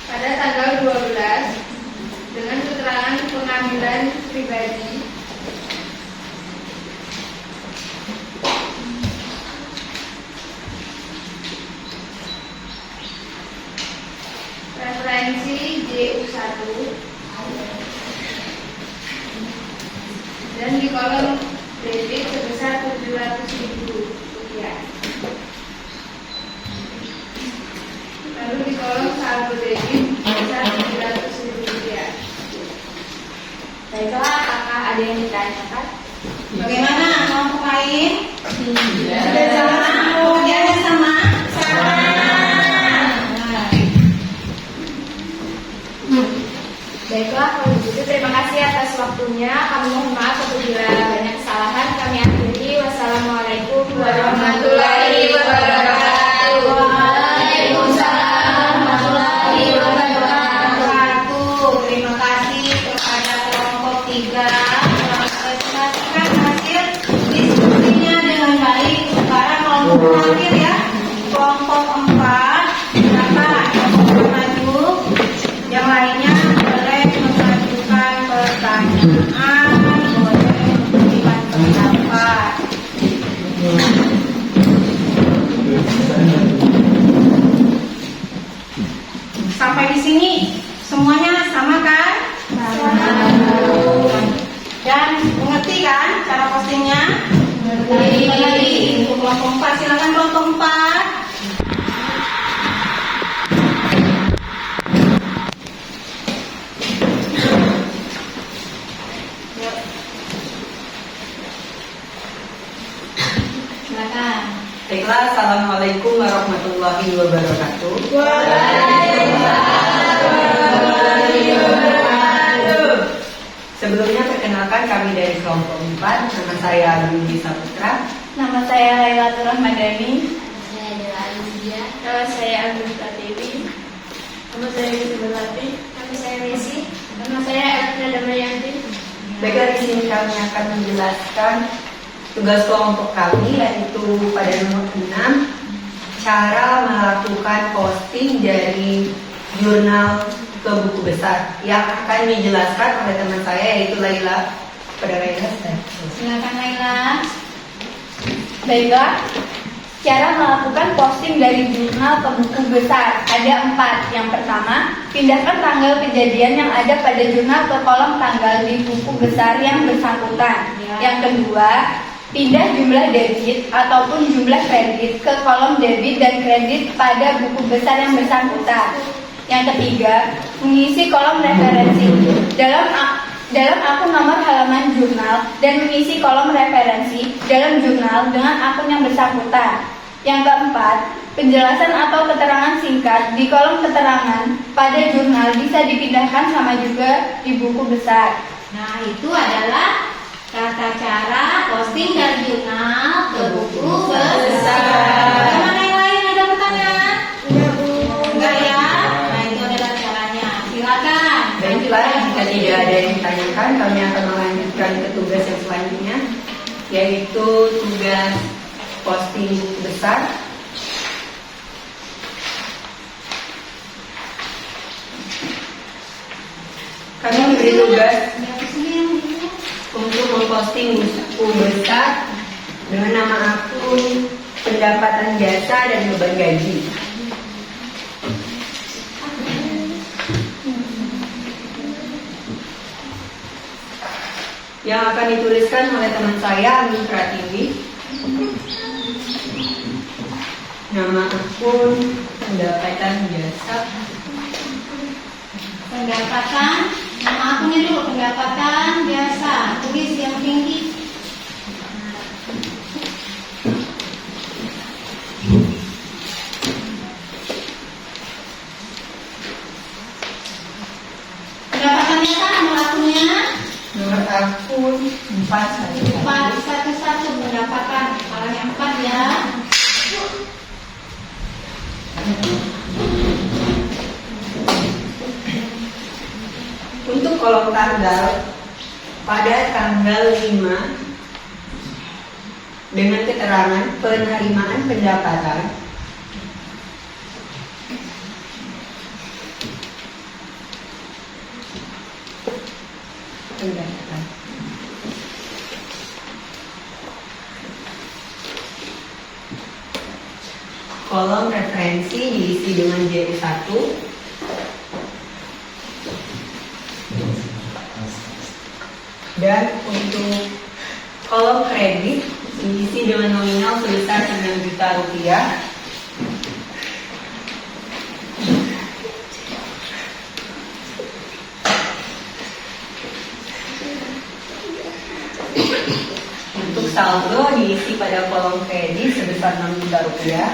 Pada tanggal 12 dengan keterangan pengambilan pribadi referensi JU1 dan di kolom debit sebesar 700.000 rupiah. Lalu di kolom saldo debit sebesar 700.000 rupiah. Baiklah, apakah ada yang ditanyakan? bagaimana kelompok lain? Sudah sama? Pekerjaannya sama? Sama. Baiklah, kalau begitu terima kasih atas waktunya. Kami mohon maaf apabila banyak kesalahan. Kami akhiri. Wassalamualaikum warahmatullahi wabarakatuh. Waalaikumsalam warahmatullahi wabarakatuh. Terima kasih kepada kelompok 3 telah mempresentasikan hasil diskusinya dengan baik. Sekarang kelompok terakhir ya, kelompok 4. Silakan kelompok maju. Yang lainnya boleh mengajukan pertanyaan, boleh memberikan pendapat. Sampai di sini semuanya sama kan? Sama. Dan mengerti kan cara postingnya? Mengerti. Untuk kelompok 4 silakan kelompok 4. Yuk. Silakan. Baiklah, assalamualaikum warahmatullahi wabarakatuh. Sebelumnya perkenalkan kami dari kelompok 4. Nama saya Budi Saputra. Nama saya Lailatul Rahmadani. Nama saya Agus Pratiwi. Nama saya Yusuf Melati. Nama saya Messi. Nama saya Elvina Damayanti. Baiklah, di sini kami akan menjelaskan tugas kelompok kami, yaitu pada nomor 6, cara melakukan posting dari jurnal ke buku besar yang akan dijelaskan oleh teman saya, yaitu Laila. Pada Laila, Silakan Laila. Baiklah, cara melakukan posting dari jurnal ke buku besar ada 4. Yang pertama, pindahkan tanggal kejadian yang ada pada jurnal ke kolom tanggal di buku besar yang bersangkutan. Yang kedua, pindah jumlah debit ataupun jumlah kredit ke kolom debit dan kredit pada buku besar yang bersangkutan. Yang ketiga, mengisi kolom referensi dalam akun nomor halaman jurnal dan mengisi kolom referensi dalam jurnal dengan akun yang bersangkutan. Yang keempat, penjelasan atau keterangan singkat di kolom keterangan pada jurnal bisa dipindahkan sama juga di buku besar. Nah, itu adalah tata cara posting dari jurnal ke buku besar. Bagaimana yang lain, ada pertanyaan? Enggak ya? Nah, itu adalah caranya. Silakan. baiklah, jika tidak ada yang ditanyakan, kami akan melanjutkan ke tugas yang selanjutnya, yaitu tugas posting buku besar. Kami memberi tugas untuk memposting buku besar dengan nama akun pendapatan jasa dan beban gaji. Yang akan dituliskan oleh teman saya, Agus Pratiwi. Nama akun pendapatan jasa. Pendapatan, nama akunnya dulu, pendapatan jasa. Tulis yang tinggi. Pendapatan jasa, nomor akunnya Nomor akun 411. 411 pendapatan. Kalau yang 4 ya. Untuk kolom tanggal, pada tanggal 5 dengan keterangan penerimaan pendapatan, kolom referensi diisi dengan J1. Dan untuk kolom kredit diisi dengan nominal sebesar 9 juta rupiah. Untuk saldo diisi pada kolom kredit sebesar 6 juta rupiah.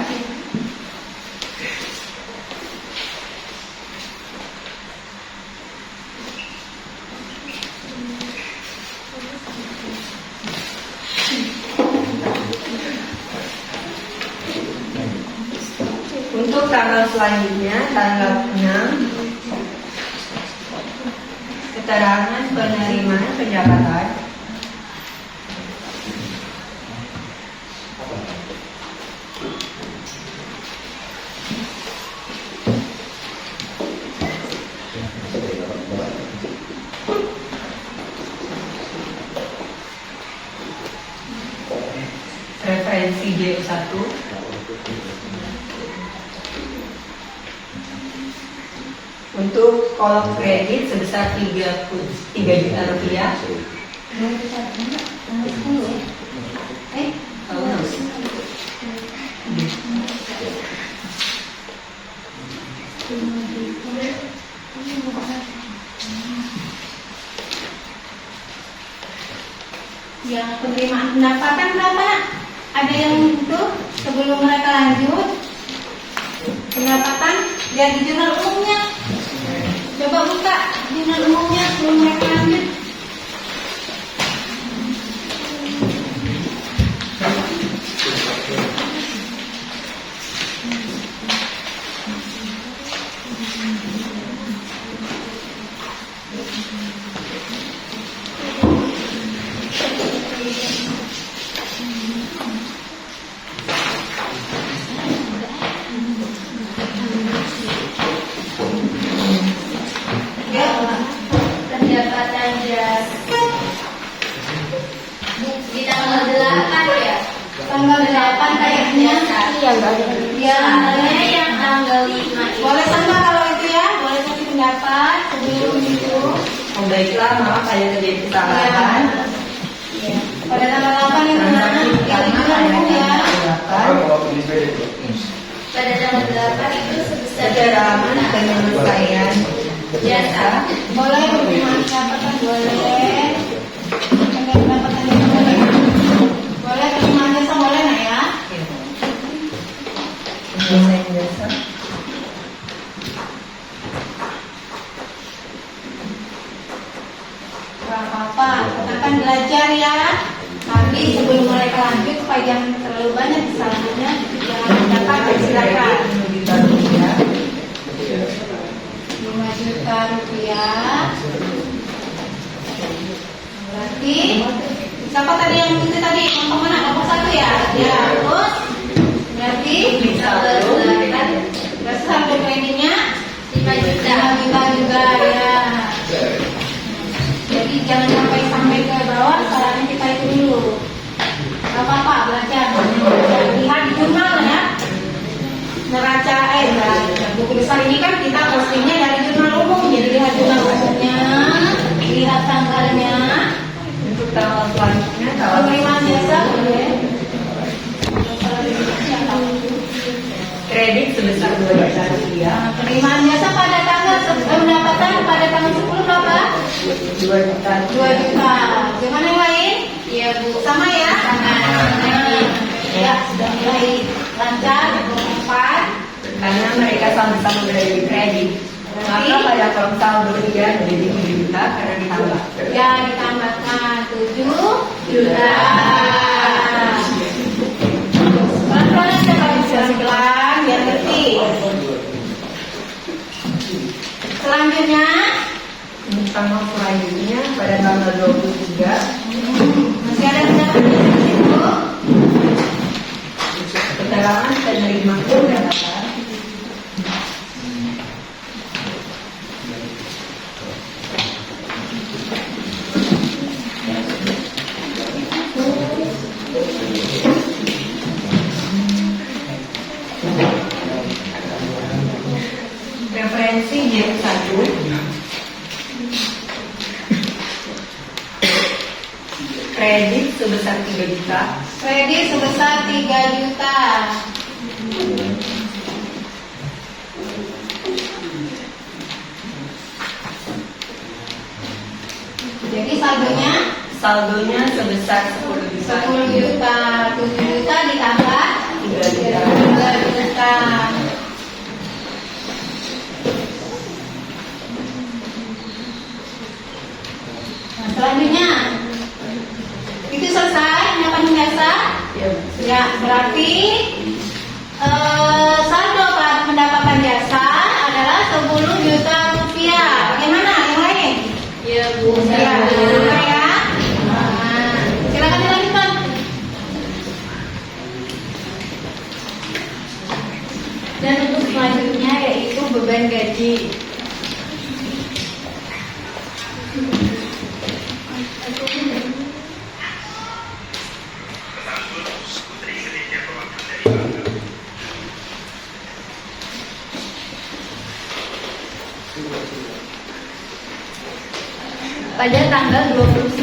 Untuk tanggal selanjutnya, tanggal 6, keterangan penerimaan pendapatan. Referensi J1. Untuk kolom kredit sebesar 3 juta rupiah. Yang penerimaan pendapatan berapa? Ada yang itu sebelum mereka lanjut pendapatan dari jurnal umumnya. Coba buka jurnal umumnya sebelum mereka lanjut. Pendapatan jasa di tanggal 8 ya. Tanggal 8 kayaknya. Ya, yang tanggal 5 itu. Boleh sama kalau itu ya, boleh kasih pendapat sebelum itu. Oh baiklah, maaf saya terjadi kesalahan. Ya. Pada tanggal 8 yang mana? Yang itu ya. Pada tanggal 8 itu sebesar Sederhana penyelesaian jasa. Boleh pendapatan boleh. Pendapatan yang boleh. Boleh terima jasa boleh nak ya? penyelesaian jasa. Gak apa-apa, kita kan belajar ya. Tapi sebelum mulai lanjut supaya jangan terlalu banyak kesalahannya, jangan mendapat silakan. 5 juta rupiah. Berarti siapa tadi yang itu tadi? Kelompok mana? Kelompok 1 ya? Ya, terus berarti saldo kreditnya 5 juta. 5 juta juga ya. Jadi jangan sampai ke bawah, caranya kita itu dulu. Gak apa-apa, belajar. Lihat di jurnal ya. Neraca, buku besar ini kan kita postingnya dari jurnal umum. Jadi lihat jurnal umumnya, lihat tanggalnya. Untuk tanggal selanjutnya tanggal Penerimaan jasa boleh. kredit sebesar 2 juta rupiah. Penerimaan jasa pada tanggal pendapatan pada tanggal 10 berapa? 2 juta. 2 juta. Gimana yang lain? Iya, Bu. Sama ya? Sama. Ya, sudah mulai lancar, 24. Karena mereka sama-sama berada di kredit. Maka pada kolom saldo dia menjadi 7 juta karena ditambah. Ya, ditambahkan 7 juta. Pelan-pelan coba pelan biar ngerti. Selanjutnya, Tanggal selanjutnya pada tanggal 23 masih ada pendapatan di situ. keterangan penerima pendapatan referensi Y1 kredit sebesar 3 juta. Kredit sebesar 3 juta. Jadi Saldonya sebesar 10 juta. 10 juta, 7 juta ditambah 3 juta. 3 juta. Nah, selanjutnya itu selesai pendapatan jasa. Ya. Ya, berarti saldo pendapatan jasa adalah 10 juta rupiah. Bagaimana yang lain? Iya, Bu. Ya, sudah ya. Nah, silakan dilanjutkan. Dan untuk selanjutnya yaitu beban gaji. Pada tanggal 29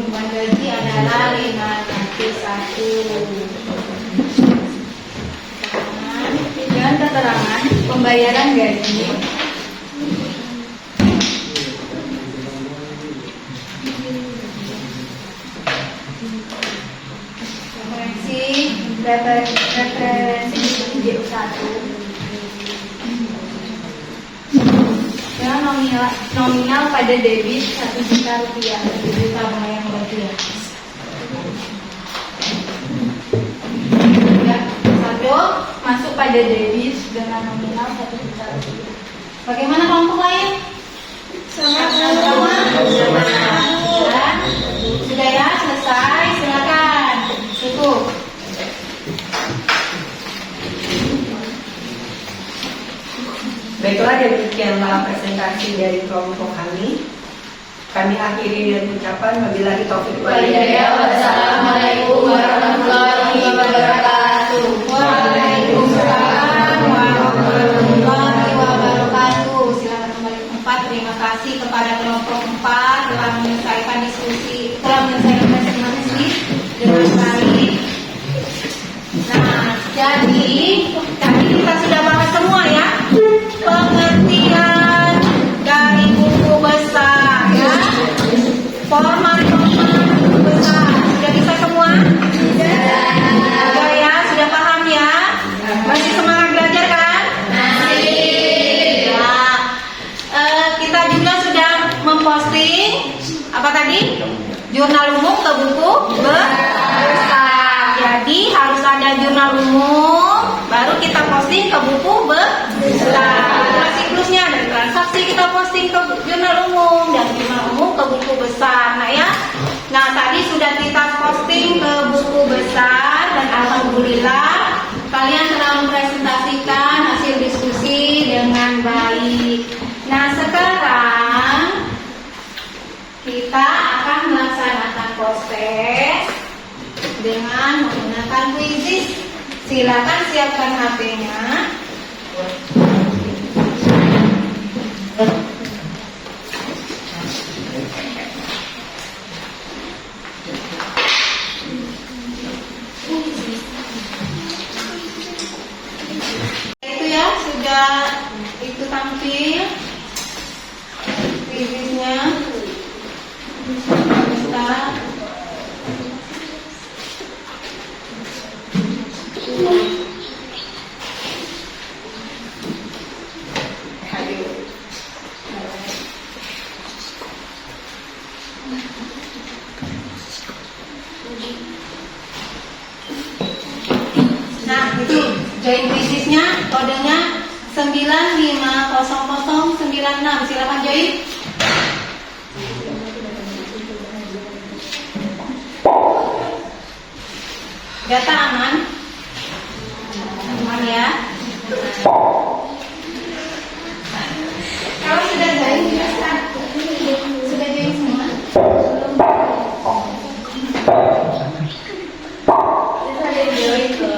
Beban gaji adalah 501. dengan keterangan pembayaran gaji referensi J1 dengan nominal pada debit 1 juta rupiah. 1 juta mulai yang berarti ya. Ya, pada debit dengan nominal 1 juta rupiah. Bagaimana kelompok lain? Sama. Sudah ya, selesai. Silakan. Cukup. Baiklah, demikianlah presentasi dari kelompok kami. Kami akhiri dengan ucapan wabillahi taufiq wal hidayah. Wassalamualaikum warahmatullahi wabarakatuh. Waalaikumsalam warahmatullahi wabarakatuh. Silakan kembali ke tempat. Terima kasih kepada kelompok 4 telah menyelesaikan diskusi, telah menyelesaikan presentasi dengan baik. Nah, jadi tadi kita sudah bahas semua ya, pengertian dari buku besar ya, format buku besar. Sudah bisa semua? Sudah ya, sudah paham ya? Masih semangat belajar kan? Masih. Nah, kita juga sudah memposting apa tadi? Jurnal umum ke buku besar. Jadi harus ada jurnal umum, baru kita posting ke buku besar. Itulah siklusnya, dari transaksi kita posting ke jurnal umum, dan jurnal umum ke buku besar. Nah ya, nah tadi sudah kita posting ke buku besar, dan alhamdulillah kalian telah mempresentasikan hasil diskusi dengan baik. Nah sekarang kita akan melaksanakan proses dengan menggunakan quizzes. Silakan siapkan HP-nya. Itu ya, sudah itu tampil quizzesnya. Kita nah itu join quizesnya, kodenya 950096. Silakan join. Data aman? Aman ya? Kalau sudah join, sudah join semua? Sudah join ke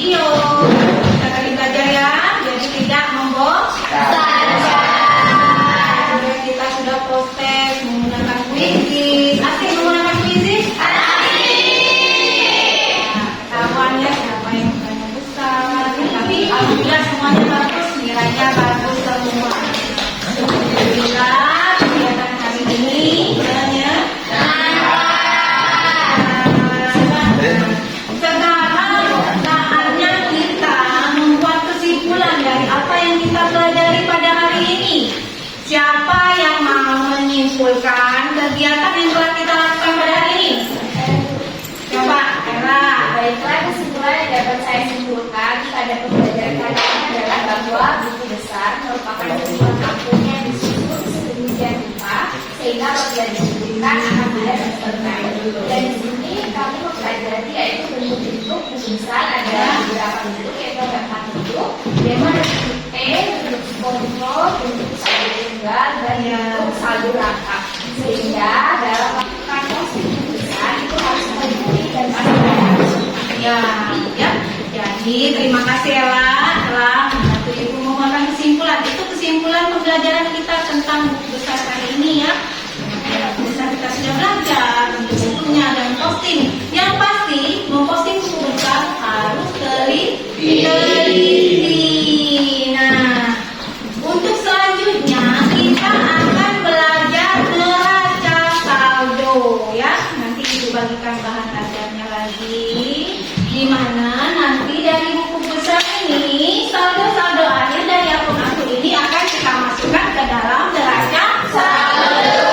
video. Kita tadi belajar ya, jadi tidak membosankan. Juga kita sudah proses menggunakan kuisis. Asik menggunakan kuisis? Ketahuannya siapa yang bukannya besar. Tapi alhamdulillah semuanya bagus, nilainya bagus semua. Alhamdulillah kegiatan hari ini sekarang saatnya kita membuat kesimpulan dari apa yang kita pelajari pada hari ini. Siapa yang mau menyimpulkan kegiatan yang telah kita lakukan pada hari ini? Coba, Ella. Baiklah, kesimpulan yang dapat saya simpulkan pada pembelajaran kali ini adalah bahwa buku besar merupakan sebuah kampung yang disusun sedemikian rupa sehingga apabila disusunkan akan mudah dan terkait. Dan di sini kami mempelajari yaitu bentuk-bentuk buku besar ada beberapa bentuk yaitu ada 4 bentuk, yaitu ada bentuk T, bentuk kontrol, bentuk saldo tunggal, dan bentuk saldo rangkap. Sehingga dalam melakukan posting buku besar itu harus mengikuti dan Ya. Jadi terima kasih Ella telah membantu Ibu membuat kesimpulan. Itu kesimpulan pembelajaran kita tentang buku besar kali ini ya. Buku besar kita sudah belajar bentuk bukunya dan posting. Yang pasti memposting buku besar harus teliti. Nah, untuk selanjutnya kita akan belajar neraca saldo ya. Nanti Ibu bagikan bahan ajarnya lagi. Di mana nanti dari buku besar ini saldo-saldo akhir dari akun-akun ini akan kita masukkan ke dalam neraca saldo.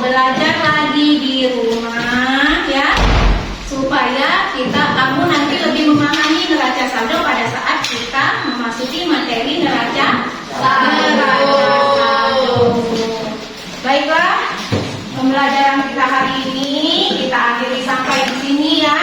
Belajar lagi di rumah ya, supaya kamu nanti lebih memahami neraca saldo pada saat kita memasuki materi neraca saldo. Baiklah, pembelajaran kita hari ini kita akhiri sampai di sini ya.